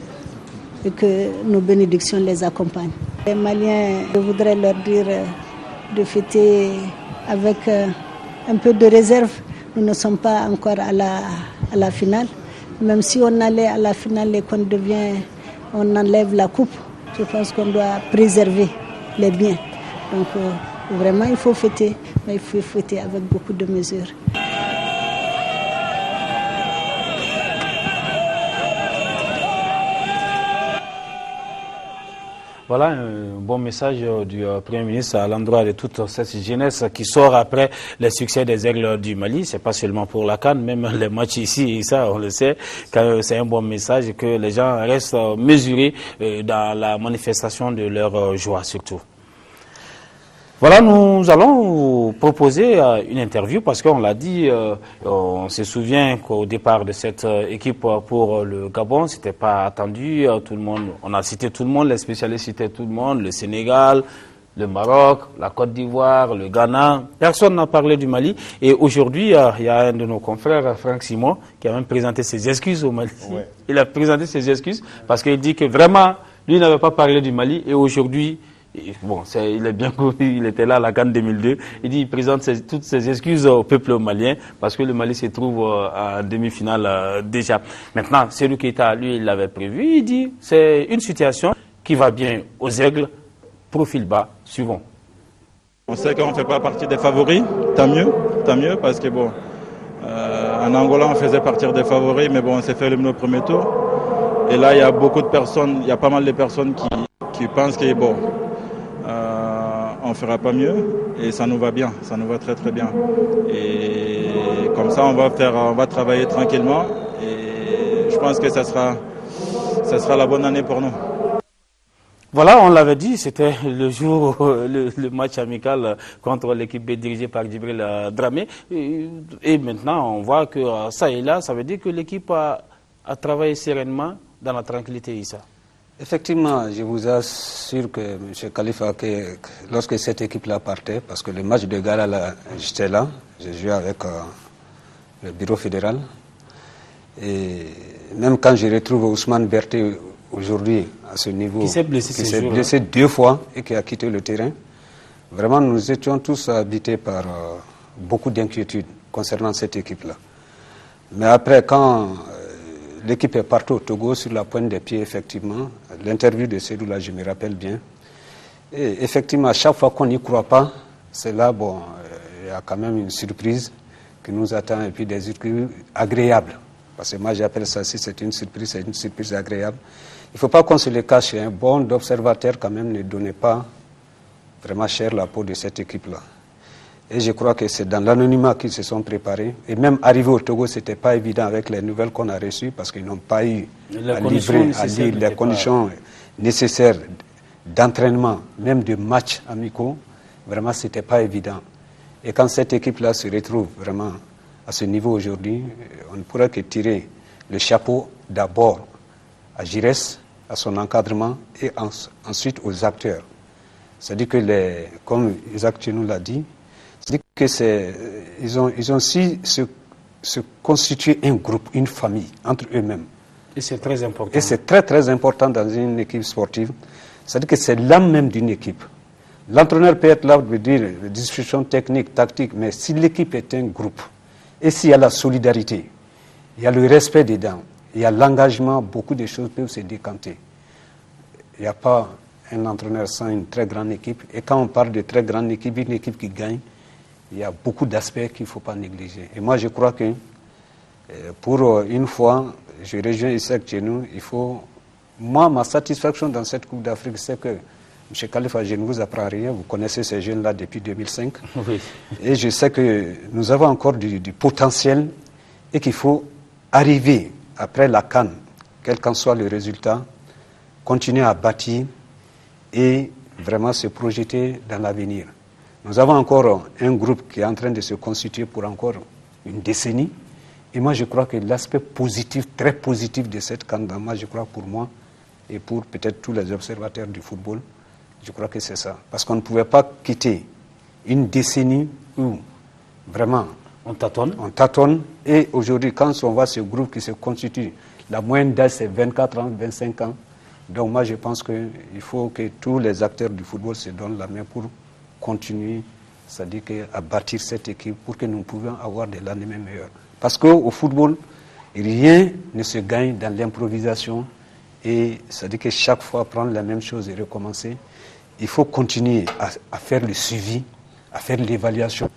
et que nos bénédictions les accompagnent. Les Maliens, je voudrais leur dire de fêter avec un peu de réserve. Nous ne sommes pas encore à la finale. Même si on allait à la finale et on enlève la coupe, je pense qu'on doit préserver les biens. Donc vraiment, il faut fêter, mais il faut fêter avec beaucoup de mesures. Voilà un bon message du Premier ministre à l'endroit de toute cette jeunesse qui sort après les succès des Aigles du Mali. C'est pas seulement pour la CAN, même les matchs ici, ça on le sait, c'est un bon message que les gens restent mesurés dans la manifestation de leur joie surtout. Voilà, nous allons vous proposer une interview parce qu'on l'a dit, on se souvient qu'au départ de cette équipe pour le Gabon, c'était pas attendu. Tout le monde, on a cité tout le monde, les spécialistes citaient tout le monde, le Sénégal, le Maroc, la Côte d'Ivoire, le Ghana. Personne n'a parlé du Mali. Et aujourd'hui, il y a un de nos confrères, Franck Simon, qui a même présenté ses excuses au Mali. Ouais. Il a présenté ses excuses parce qu'il dit que vraiment, lui n'avait pas parlé du Mali et aujourd'hui, bon, il est bien connu, il était là à la CAN 2002. Il dit qu'il présente toutes ses excuses au peuple malien parce que le Mali se trouve en demi-finale déjà. Maintenant, Seydou Keita, lui, il l'avait prévu. Il dit c'est une situation qui va bien aux Aigles, profil bas, suivant. On sait qu'on ne fait pas partie des favoris, tant mieux, parce que bon, en Angola, on faisait partie des favoris, mais bon, on s'est fait éliminer au premier tour. Et là, il y a beaucoup de personnes, il y a pas mal de personnes qui pensent que bon, on ne fera pas mieux et ça nous va bien, ça nous va très très bien. Et comme ça, on va travailler tranquillement et je pense que ça sera la bonne année pour nous. Voilà, on l'avait dit, c'était le jour, le match amical contre l'équipe B dirigée par Djibril Dramé. Et maintenant, on voit que ça et là, ça veut dire que l'équipe a travaillé sereinement dans la tranquillité, Issa. Effectivement, je vous assure que M. Khalifa, que lorsque cette équipe-là partait, parce que le match de Gala, j'étais là, j'ai joué avec le bureau fédéral. Et même quand je retrouve Ousmane Berté aujourd'hui à ce niveau, qui s'est blessé 2 fois et qui a quitté le terrain, vraiment nous étions tous habités par beaucoup d'inquiétudes concernant cette équipe-là. Mais après, quand l'équipe est partie au Togo sur la pointe des pieds, effectivement. L'interview de Seydou, là, je me rappelle bien. Et effectivement, à chaque fois qu'on n'y croit pas, c'est là, bon, il y a quand même une surprise qui nous attend et puis des surprises agréables. Parce que moi, j'appelle ça, si c'est une surprise agréable. Il ne faut pas qu'on se le cache. Un bon observateur, quand même, ne donnait pas vraiment cher la peau de cette équipe-là. Et je crois que c'est dans l'anonymat qu'ils se sont préparés. Et même arrivé au Togo, ce n'était pas évident avec les nouvelles qu'on a reçues parce qu'ils n'ont pas eu à lire les conditions nécessaires d'entraînement, même de matchs amicaux. Vraiment, ce n'était pas évident. Et quand cette équipe-là se retrouve vraiment à ce niveau aujourd'hui, on ne pourrait que tirer le chapeau d'abord à Giresse, à son encadrement et ensuite aux acteurs. C'est-à-dire que, comme Isaac Tchenou l'a dit, ils ont su se constituer un groupe, une famille, entre eux-mêmes. Et c'est très important. Et c'est très très important dans une équipe sportive. C'est-à-dire que c'est l'âme même d'une équipe. L'entraîneur peut être là pour dire les discussions techniques, tactiques, mais si l'équipe est un groupe, et s'il y a la solidarité, il y a le respect dedans, il y a l'engagement, beaucoup de choses peuvent se décanter. Il n'y a pas un entraîneur sans une très grande équipe. Et quand on parle de très grande équipe, une équipe qui gagne, il y a beaucoup d'aspects qu'il ne faut pas négliger. Et moi, je crois que pour une fois, je rejoins Isaac Tchenou, il faut... Moi, ma satisfaction dans cette Coupe d'Afrique, c'est que, M. Khalifa, je ne vous apprends rien, vous connaissez ces jeunes-là depuis 2005. Oui. Et je sais que nous avons encore du potentiel et qu'il faut arriver, après la CAN, quel qu'en soit le résultat, continuer à bâtir et vraiment se projeter dans l'avenir. Nous avons encore un groupe qui est en train de se constituer pour encore une décennie. Et moi, je crois que l'aspect positif, très positif de cette CAN, moi, je crois pour moi, et pour peut-être tous les observateurs du football, je crois que c'est ça. Parce qu'on ne pouvait pas quitter une décennie où vraiment on tâtonne. On tâtonne. Et aujourd'hui, quand on voit ce groupe qui se constitue, la moyenne d'âge c'est 24 ans, 25 ans. Donc moi, je pense qu'il faut que tous les acteurs du football se donnent la main pour continuer, c'est-à-dire à bâtir cette équipe pour que nous puissions avoir des lendemains meilleurs. Parce qu'au football, rien ne se gagne dans l'improvisation et c'est-à-dire que chaque fois prendre la même chose et recommencer. Il faut continuer à faire le suivi, à faire l'évaluation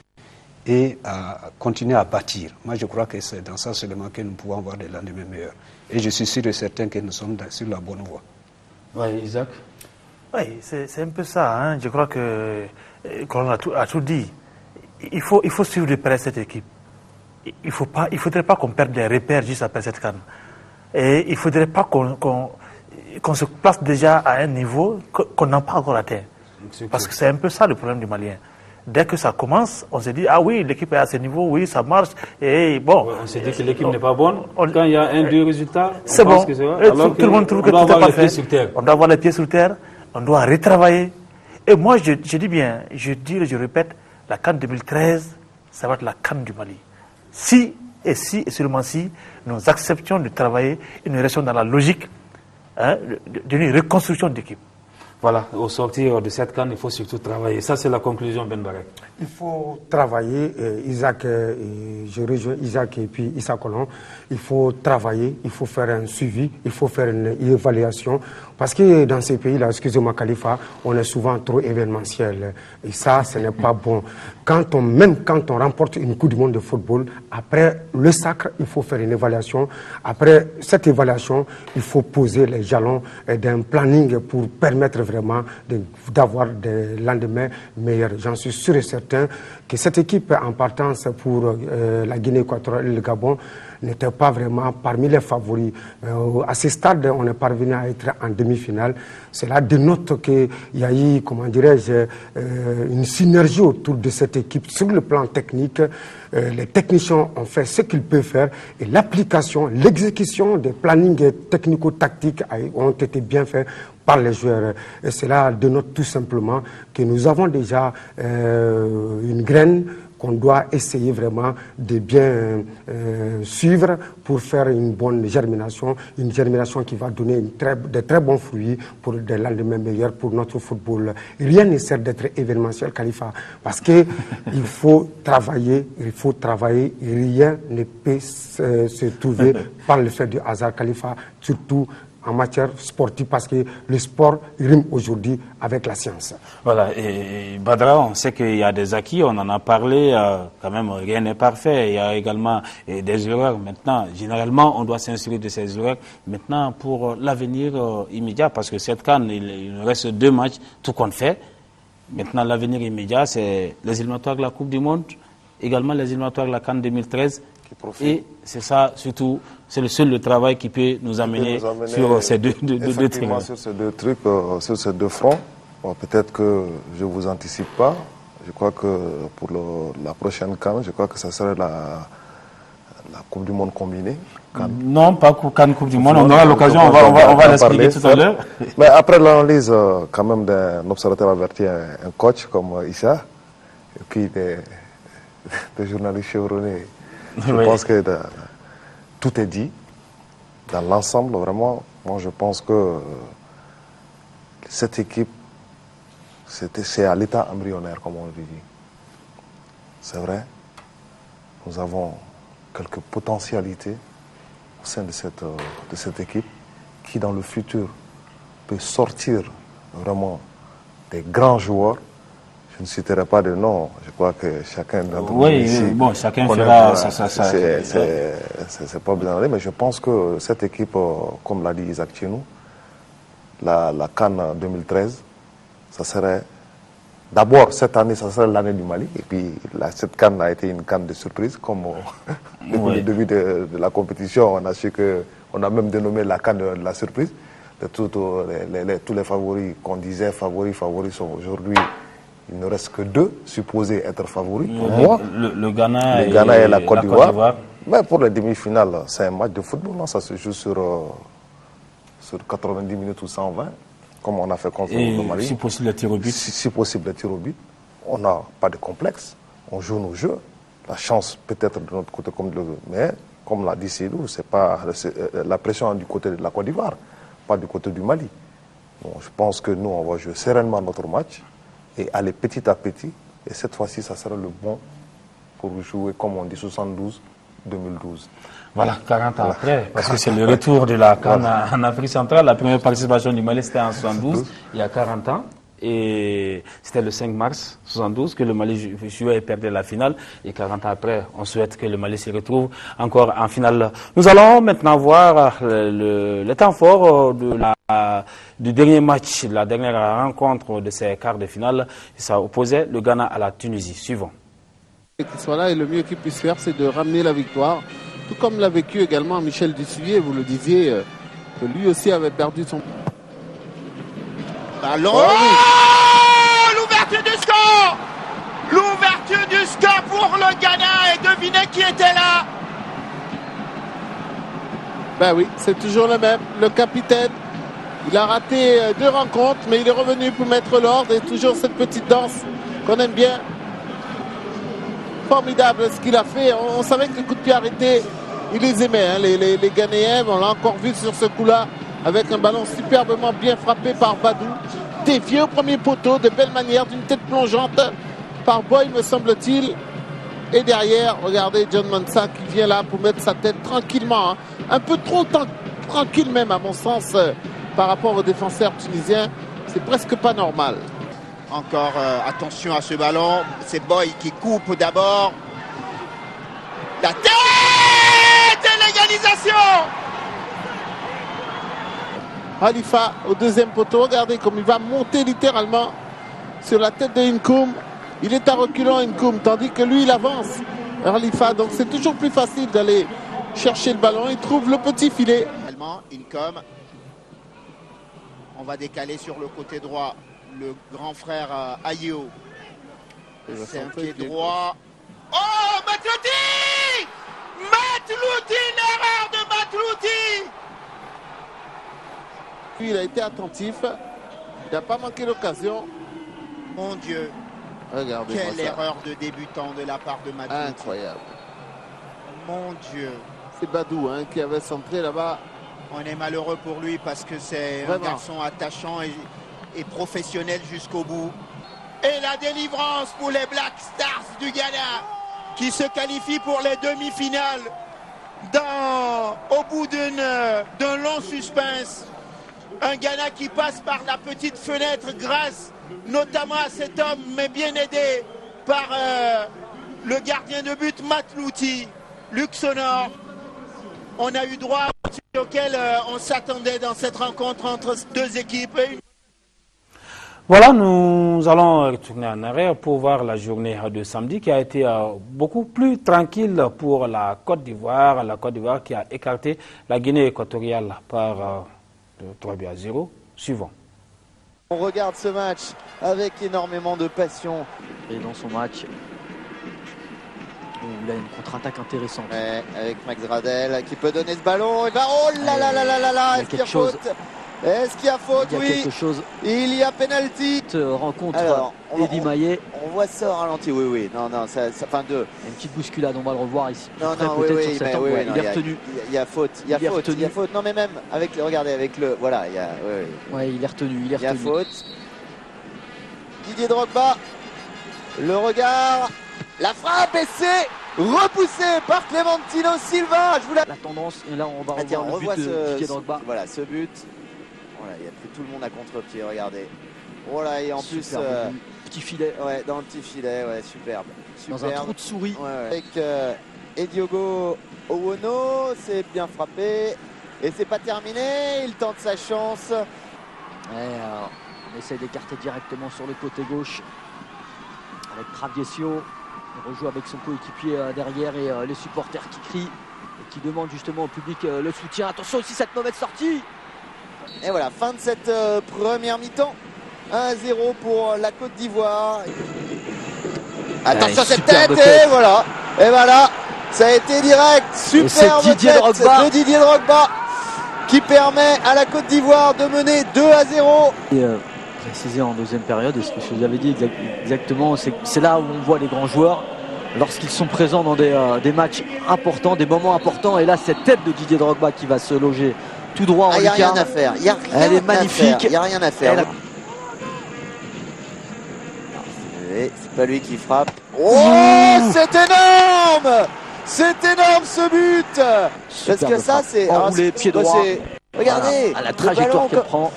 et à continuer à bâtir. Moi, je crois que c'est dans ça seulement que nous pouvons avoir des lendemains meilleurs. Et je suis sûr et certain que nous sommes sur la bonne voie. Oui, Isaac? Oui, c'est un peu ça. Hein. Je crois que qu'on a tout dit. Il faut suivre de près cette équipe. Il ne faudrait pas qu'on perde des repères juste après cette CAN. Et il ne faudrait pas qu'on se place déjà à un niveau qu'on n'a pas encore atteint. Parce que c'est un peu ça le problème du Malien. Dès que ça commence, on se dit, ah oui, l'équipe est à ce niveau, oui, ça marche. Et bon. On se dit que l'équipe n'est pas bonne. Quand il y a un, deux résultats, c'est bon. Tout le monde trouve que tout est parfait. On doit avoir les pieds sur terre, on doit retravailler. Et moi, je dis bien, je répète, la CAN 2013, ça va être la CAN du Mali. Si et seulement si, nous acceptions de travailler et nous restons dans la logique d'une reconstruction d'équipe. Voilà, au sortir de cette CAN, il faut surtout travailler. Ça, c'est la conclusion, Ben Barek. Il faut travailler, Isaac, je rejoins Isaac et puis Issa Colon. Il faut travailler, il faut faire un suivi, il faut faire une évaluation. Parce que dans ces pays-là, excusez-moi Khalifa, on est souvent trop événementiel. Et ça, ce n'est pas bon. Même quand on remporte une Coupe du Monde de football, après le sacre, il faut faire une évaluation. Après cette évaluation, il faut poser les jalons d'un planning pour permettre vraiment d'avoir des lendemains meilleurs. J'en suis sûr et certain que cette équipe en partance pour la Guinée équatoriale et le Gabon n'était pas vraiment parmi les favoris. À ce stade, on est parvenu à être en demi-finale. Cela dénote qu'il y a eu, comment dirais-je, une synergie autour de cette équipe sur le plan technique. Les techniciens ont fait ce qu'ils peuvent faire et l'application, l'exécution des plannings technico-tactiques ont été bien faits par les joueurs. Et cela dénote tout simplement que nous avons déjà une graine qu'on doit essayer vraiment de bien suivre pour faire une bonne germination, une germination qui va donner de très bons fruits pour des lendemains meilleurs pour notre football. Rien ne sert d'être événementiel, Khalifa, parce que il faut travailler, rien ne peut se trouver par le fait du hasard, Khalifa, surtout en matière sportive, parce que le sport rime aujourd'hui avec la science. Voilà, et Badra, on sait qu'il y a des acquis, on en a parlé, quand même rien n'est parfait, il y a également des erreurs. Maintenant, généralement, on doit s'instruire de ces erreurs. Maintenant, pour l'avenir immédiat, parce que cette CAN, il reste 2 matchs, tout compte fait. Maintenant, l'avenir immédiat, c'est les éliminatoires de la Coupe du Monde, également les éliminatoires de la CAN 2013. Et c'est ça, surtout, c'est le seul travail qui peut nous amener sur ces deux trucs. Sur ces deux trucs, sur ces deux fronts, peut-être que je ne vous anticipe pas. Je crois que pour la prochaine CAN, je crois que ça serait la Coupe du Monde combinée. Non, pas CAN Coupe du Monde, on aura l'occasion, on va l'expliquer tout à l'heure. Mais après l'analyse, quand même, d'un observateur averti, un coach comme Issa, et puis des journalistes chevronnés, je pense que tout est dit. Dans l'ensemble, vraiment, moi je pense que cette équipe, c'est à l'état embryonnaire, comme on le dit. C'est vrai, nous avons quelques potentialités au sein de cette équipe qui, dans le futur, peut sortir vraiment des grands joueurs. Je ne citerai pas de nom, je crois que chacun d'entre nous ici... Oui, bon, chacun fera ça. C'est pas bien allé, mais je pense que cette équipe, comme l'a dit Isaac Tchenou, la CAN 2013, ça serait... D'abord, cette année, ça serait l'année du Mali, et puis cette CAN a été une CAN de surprise, comme depuis le début de la compétition, on a su on a même dénommé la CAN de la surprise. Tous les favoris qu'on disait favoris sont aujourd'hui... Il ne reste que 2 supposés être favoris. Pour moi, le Ghana et la Côte d'Ivoire. Mais pour les demi-finales, c'est un match de football. Non, ça se joue sur 90 minutes ou 120, comme on a fait contre le Mali. Si possible, les tirs au but. Si possible, les tirs au but. On n'a pas de complexe. On joue nos jeux. La chance peut-être de notre côté, mais comme l'a dit Sidou, c'est pas la pression du côté de la Côte d'Ivoire, pas du côté du Mali. Bon, je pense que nous, on va jouer sereinement notre match et aller petit à petit. Et cette fois-ci, ça sera le bon pour jouer, comme on dit, 72-2012. Voilà, 40 ans après, parce que c'est le retour de la CAN en Afrique centrale. La première participation du Mali, c'était en 72, il y a 40 ans. Et c'était le 5 mars 72 que le Mali jouait et perdait la finale. Et 40 ans après, on souhaite que le Mali se retrouve encore en finale. Nous allons maintenant voir le temps fort du dernier match, la dernière rencontre de ces quarts de finale. Ça opposait le Ghana à la Tunisie. Suivant. Qu'il soit là et le mieux qu'il puisse faire, c'est de ramener la victoire. Tout comme l'a vécu également Michel Dussuyer, vous le disiez, que lui aussi avait perdu son... Ballon. Oh, l'ouverture du score! L'ouverture du score pour le Ghana, et devinez qui était là? Ben oui, c'est toujours le même, le capitaine. Il a raté 2 rencontres, mais il est revenu pour mettre l'ordre et toujours cette petite danse qu'on aime bien. Formidable ce qu'il a fait. On savait que les coups de pied arrêtés, il les aimait, hein, les Ghanéens. On l'a encore vu sur ce coup-là, avec un ballon superbement bien frappé par Badou. Dévié au premier poteau, de belle manière, d'une tête plongeante par Boy, me semble-t-il. Et derrière, regardez John Mansa qui vient là pour mettre sa tête tranquillement. Hein. Un peu trop tranquille même, à mon sens, par rapport aux défenseurs tunisiens. C'est presque pas normal. Encore attention à ce ballon. C'est Boy qui coupe d'abord. La tête et l'égalisation. Khalifa au deuxième poteau. Regardez comme il va monter littéralement sur la tête de Nkoum. Il est à reculons Nkoum, tandis que lui il avance. Khalifa, donc c'est toujours plus facile d'aller chercher le ballon. Il trouve le petit filet. Nkoum. On va décaler sur le côté droit. Le grand frère Ayo. C'est un pied droit. Oh, Matlouti! Matlouti, l'erreur de Matlouti! Il a été attentif. Il n'a pas manqué l'occasion. Mon Dieu. Regardez quelle erreur de débutant de la part de Matlouti. Incroyable. Mon Dieu. C'est Badou hein, qui avait centré là-bas. On est malheureux pour lui parce que c'est un garçon attachant et professionnel jusqu'au bout. Et la délivrance pour les Black Stars du Ghana qui se qualifient pour les demi-finales au bout d'un long suspense. Un Ghana qui passe par la petite fenêtre grâce notamment à cet homme, mais bien aidé par le gardien de but Matlouti, Luxonor. On a eu droit à ce auquel on s'attendait dans cette rencontre entre deux équipes. Voilà, nous allons retourner en arrière pour voir la journée de samedi qui a été beaucoup plus tranquille pour la Côte d'Ivoire. La Côte d'Ivoire qui a écarté la Guinée équatoriale par 3-0. Suivant. On regarde ce match avec énormément de passion. Et dans son match, il a une contre-attaque intéressante. Ouais, avec Max Radel qui peut donner ce ballon. Et bah, oh là là là là là là, est-ce qu'il y a faute? Est-ce qu'il y a faute? Il y a quelque chose. Il y a pénalty. Rencontre Eddy Maillet. On voit ça au ralenti, oui. Non, ça fin deux. Une petite bousculade, on va le revoir ici. Non, oui, il est retenu. Il y a faute, il y a faute. Non, mais même avec le, regardez, avec le, voilà, il y a, ouais, il est retenu, il y a faute. Didier Drogba, le regard, la frappe et c'est repoussé par Clementino Silva. La tendance, et là on va revoir le but de Didier Drogba. Voilà, ce but. Voilà, il y a plus tout le monde à contre-pied, regardez. Voilà, et en plus petit filet. Ouais, dans le petit filet, ouais, superbe. Dans un trou de souris. Ouais. Avec Ediogo Owono, c'est bien frappé. Et c'est pas terminé, il tente sa chance. On essaie d'écarter directement sur le côté gauche. Avec Traviecio. Il rejoue avec son coéquipier derrière et les supporters qui crient et qui demandent justement au public le soutien. Attention aussi cette mauvaise sortie. Et voilà, fin de cette première mi-temps. 1-0 pour la Côte d'Ivoire. Attention à cette tête et voilà. Et voilà, ça a été direct. Superbe tête de Didier Drogba qui permet à la Côte d'Ivoire de mener 2-0. Et précisé en deuxième période, et ce que je vous avais dit exactement, c'est là où on voit les grands joueurs lorsqu'ils sont présents dans des matchs importants, des moments importants. Et là, cette tête de Didier Drogba qui va se loger tout droit en Il n'y a lucarne. rien à faire. Elle est magnifique. Il n'y a rien à faire. C'est pas lui qui frappe. Oh, c'est énorme! C'est énorme ce but! Parce que ça, c'est enroulé, pied droit. Regardez, voilà, à la trajectoire qu'elle prend,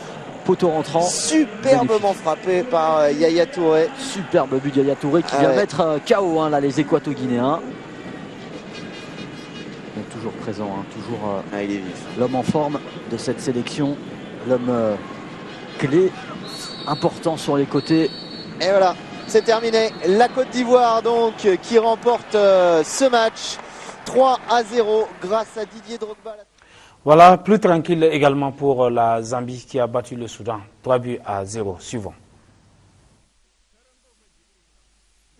poteau rentrant. Superbement frappé par Yaya Touré. Superbe but de Yaya Touré qui vient mettre KO là, les Équato-Guinéens. Toujours présent, toujours l'homme en forme de cette sélection, l'homme clé, important sur les côtés. Et voilà, c'est terminé. La Côte d'Ivoire donc qui remporte ce match 3-0 grâce à Didier Drogba. Voilà, plus tranquille également pour la Zambie qui a battu le Soudan. 3-0. Suivant.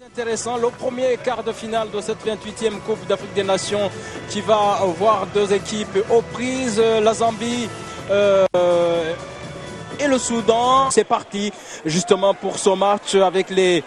Intéressant, le premier quart de finale de cette 28e Coupe d'Afrique des Nations qui va voir deux équipes aux prises, la Zambie et le Soudan. C'est parti justement pour ce match avec les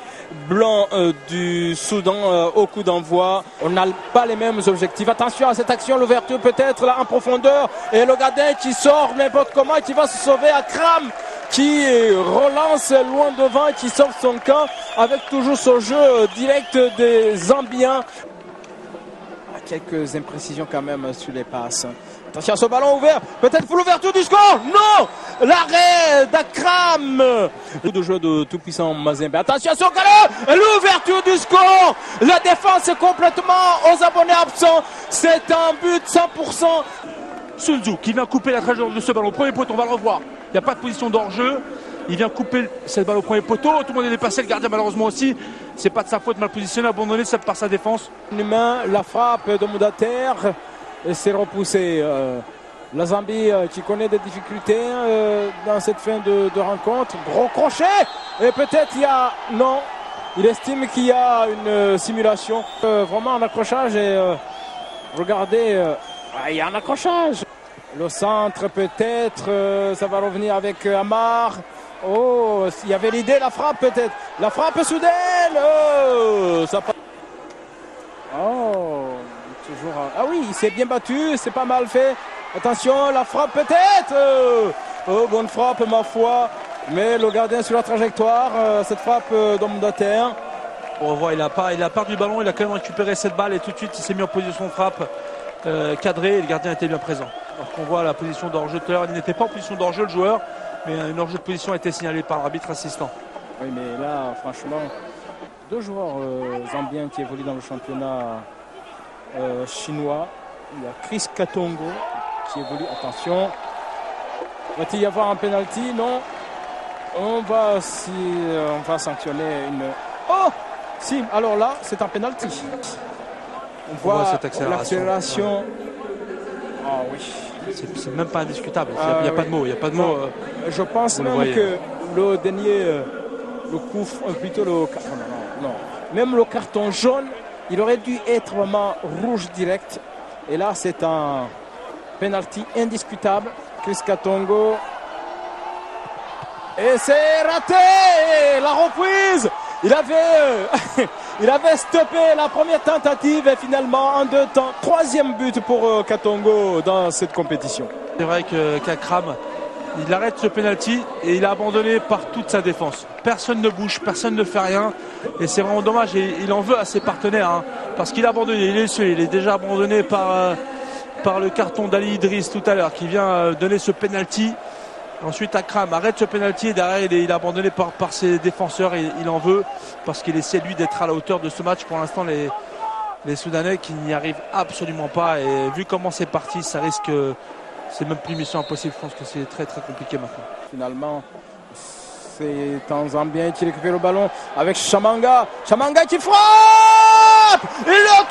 Blancs du Soudan au coup d'envoi. On n'a pas les mêmes objectifs. Attention à cette action, l'ouverture peut-être là en profondeur et le gardien qui sort n'importe comment et qui va se sauver à Kram, qui relance loin devant et qui sauve son camp avec toujours ce jeu direct des Zambiens. Quelques imprécisions quand même sur les passes. Attention à ce ballon ouvert, peut-être pour l'ouverture du score. Non, l'arrêt d'Akram. De jeu de tout-puissant Mazembe. Attention à ce galop, l'ouverture du score. La défense est complètement aux abonnés absents. C'est un but 100%. Sunzu qui vient couper la trajectoire de ce ballon. Premier poteau, on va le revoir. Il n'y a pas de position d'hors-jeu. Il vient couper cette balle au premier poteau. Tout le monde est dépassé, le gardien malheureusement aussi. C'est pas de sa faute, mal positionné, abandonné par sa défense. Une main, la frappe de Moudater. Et c'est repoussé. La Zambie qui connaît des difficultés dans cette fin de rencontre. Gros crochet. Et peut-être il y a... Non. Il estime qu'il y a une simulation. Vraiment un accrochage. Et regardez, il y a un accrochage. Le centre peut-être. Ça va revenir avec Amar. Oh, il y avait l'idée, la frappe peut-être. La frappe soudaine. Oh, ça passe. Oh, toujours. Ah oui, il s'est bien battu, c'est pas mal fait. Attention, la frappe peut-être. Oh, bonne frappe, ma foi. Mais le gardien sur la trajectoire, cette frappe d'homme de terre. On voit, il a perdu le ballon, il a quand même récupéré cette balle et tout de suite il s'est mis en position de frappe cadrée et le gardien était bien présent. Alors qu'on voit la position d'hors-jeu tout à l'heure, il n'était pas en position d'hors-jeu le joueur, mais une hors-jeu de position a été signalée par l'arbitre assistant. Oui, mais là, franchement, deux joueurs zambiens qui évoluent dans le championnat chinois. Il y a Chris Katongo qui évolue. Attention. Va-t-il y avoir un penalty? Non. On va sanctionner une... Oh! Si, alors là, c'est un penalty. On voit l'accélération. Ah oui. C'est même pas indiscutable. Il n'y a pas de mots. Il y a pas de mots. Je pense même que le dernier, le coup, plutôt le... Non. Même le carton jaune, il aurait dû être vraiment rouge direct. Et là, c'est un penalty indiscutable. Chris Katongo. Et c'est raté! La reprise! Il avait stoppé la première tentative et finalement en 2 temps. 3e but pour Katongo dans cette compétition. C'est vrai qu'Akram, il arrête ce penalty et il est abandonné par toute sa défense. Personne ne bouge, personne ne fait rien. Et c'est vraiment dommage. Et il en veut à ses partenaires hein, parce qu'il est abandonné. Il est déjà abandonné par le carton d'Ali Idriss tout à l'heure qui vient donner ce penalty. Ensuite Akram arrête ce penalty et derrière il est abandonné par ses défenseurs et il en veut parce qu'il essaie lui d'être à la hauteur de ce match. Pour l'instant les Soudanais qui n'y arrivent absolument pas et vu comment c'est parti ça risque, c'est même plus mission impossible. Je pense que c'est très très compliqué maintenant. Finalement c'est un Zambien qui récupère le ballon avec Chamanga qui frappe et le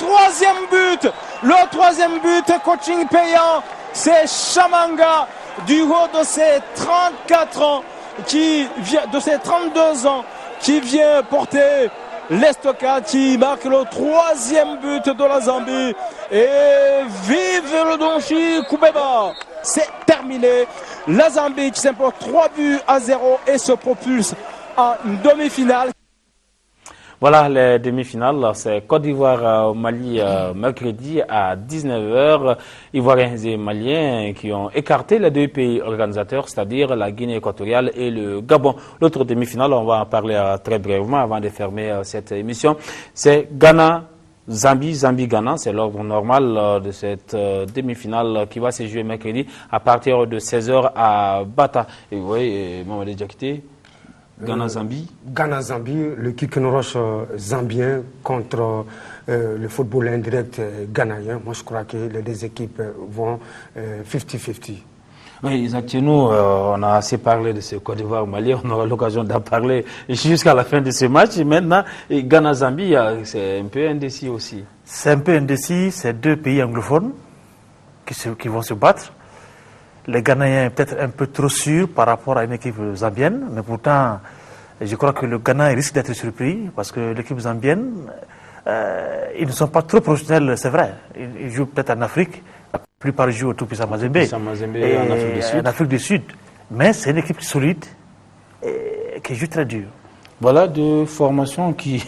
troisième but coaching payant, c'est Chamanga du haut de ses 34 ans, de ses 32 ans, qui vient porter l'Estocade, qui marque le 3e but de la Zambie. Et vive le Donchi Koubeba! C'est terminé. La Zambie qui s'impose 3-0 et se propulse en demi-finale. Voilà les demi-finales, c'est Côte d'Ivoire-Mali mercredi à 19h. Ivoiriens et Maliens qui ont écarté les deux pays organisateurs, c'est-à-dire la Guinée équatoriale et le Gabon. L'autre demi-finale, on va en parler très brièvement avant de fermer cette émission, c'est Ghana-Zambie, Zambie-Ghana, c'est l'ordre normal de cette demi-finale qui va se jouer mercredi à partir de 16h à Bata. Et vous voyez, Mamadou Diakité, Ghana-Zambie. Ghana-Zambie, le kick-and-rush zambien contre le football indirect ghanéen. Moi, je crois que les deux équipes vont 50-50. Oui, exactement. On a assez parlé de ce Côte d'Ivoire-Mali. On aura l'occasion d'en parler jusqu'à la fin de ce match. Maintenant, Ghana-Zambie, c'est un peu indécis aussi. C'est un peu indécis. C'est deux pays anglophones qui vont se battre. Les Ghanéens peut-être un peu trop sûrs par rapport à une équipe zambienne, mais pourtant, je crois que le Ghana risque d'être surpris parce que l'équipe zambienne, ils ne sont pas trop professionnels, c'est vrai. Ils jouent peut-être en Afrique, la plupart jouent au Toupissa Mazembe, et en Afrique du Sud. Mais c'est une équipe solide et qui joue très dur. Voilà deux formations qui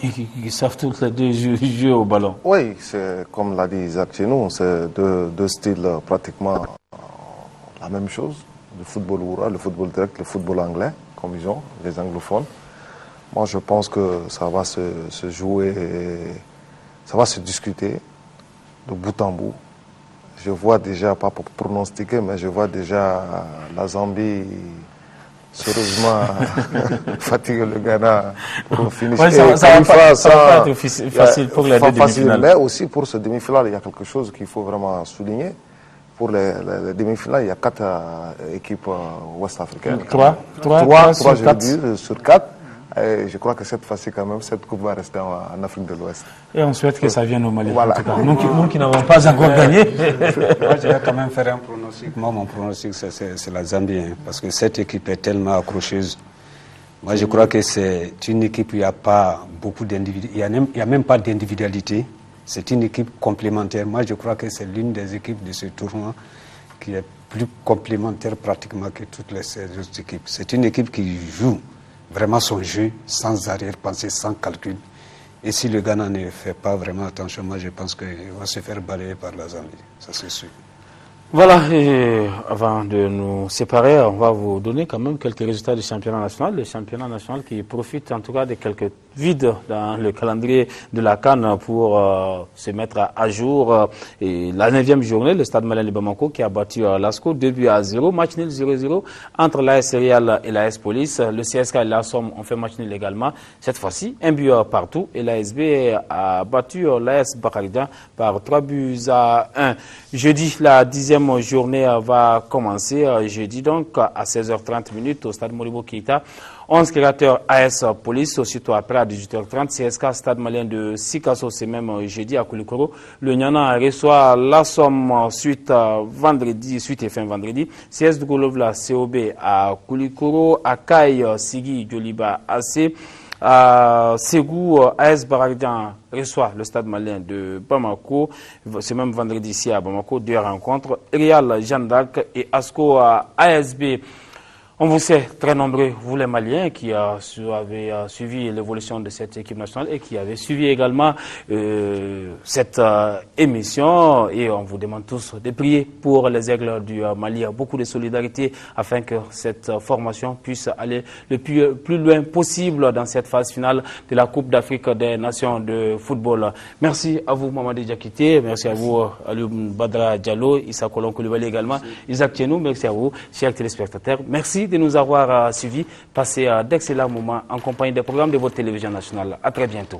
savent toutes les deux jouer au ballon. Oui, c'est comme l'a dit Isaac chez nous, c'est deux styles pratiquement la même chose, le football oura, le football direct, le football anglais, comme ils ont, les anglophones. Moi, je pense que ça va se jouer, ça va se discuter de bout en bout. Je vois déjà, pas pour pronostiquer, mais je vois déjà la Zambie sérieusement fatiguer le Ghana pour finir. Ouais, ça va pas être facile pour les deux demi-finales. Mais aussi pour ce demi-finale, il y a quelque chose qu'il faut vraiment souligner. Pour les demi-finales, il y a 4 équipes ouest-africaines. 3 sur 4. Et je crois que cette fois-ci, quand même, cette coupe va rester en Afrique de l'Ouest. Et on souhaite que ça vienne au Mali. Voilà. En tout cas. Nous qui n'avons pas encore gagné. Moi, je vais quand même faire un pronostic. Moi, mon pronostic, c'est la Zambie. Hein, parce que cette équipe est tellement accrocheuse. Moi, je crois que c'est une équipe où il n'y a pas beaucoup d'individualité. Il n'y a même pas d'individualité. C'est une équipe complémentaire. Moi, je crois que c'est l'une des équipes de ce tournoi qui est plus complémentaire pratiquement que toutes les autres équipes. C'est une équipe qui joue vraiment son jeu sans arrière-pensée, sans calcul. Et si le Ghana ne fait pas vraiment attention, moi, je pense qu'il va se faire balayer par la Zambie. Ça, c'est sûr. Voilà, et avant de nous séparer, on va vous donner quand même quelques résultats du championnat national. Le championnat national qui profite en tout cas de quelques vides dans le calendrier de la CAN pour se mettre à jour. Et la 9e journée, le Stade Malien de Bamako qui a battu l'ASCO 2-0, match nul 0-0 entre l'AS Real et l'AS Police. Le CSK et l'ASOM ont fait match nul également. Cette fois-ci, un but partout et l'ASB a battu l'AS Bakaridia par 3-1. Jeudi, la 10e journée va commencer. Jeudi donc à 16h30 au Stade Moribo Keïta. 11 créateurs AS Police, aussitôt après à 18h30, CSK Stade Malien de Sikasso, c'est même jeudi à Koulikoro. Le Nyana reçoit l'Assom suite et fin vendredi. CS de Golovla COB à Koulikoro, Akai Sigi Djoliba AC. Ségou AS Baragdan reçoit le Stade Malien de Bamako. C'est même vendredi ici à Bamako, 2 rencontres. Real Jeanne d'Arc et ASCO ASB. On vous sait très nombreux, vous les Maliens, qui avez suivi l'évolution de cette équipe nationale et qui avez suivi également cette émission. Et on vous demande tous de prier pour les Aigles du Mali. Beaucoup de solidarité afin que cette formation puisse aller le plus loin possible dans cette phase finale de la Coupe d'Afrique des Nations de football. Merci à vous, Mamadou Diakité. Merci à vous, Alioune Badra Diallo, Issa Kolon Koulibaly également, Isaac Tienou. Merci à vous, chers téléspectateurs. Merci de nous avoir suivis. Passez d'excellents moments en compagnie des programmes de votre télévision nationale. À très bientôt.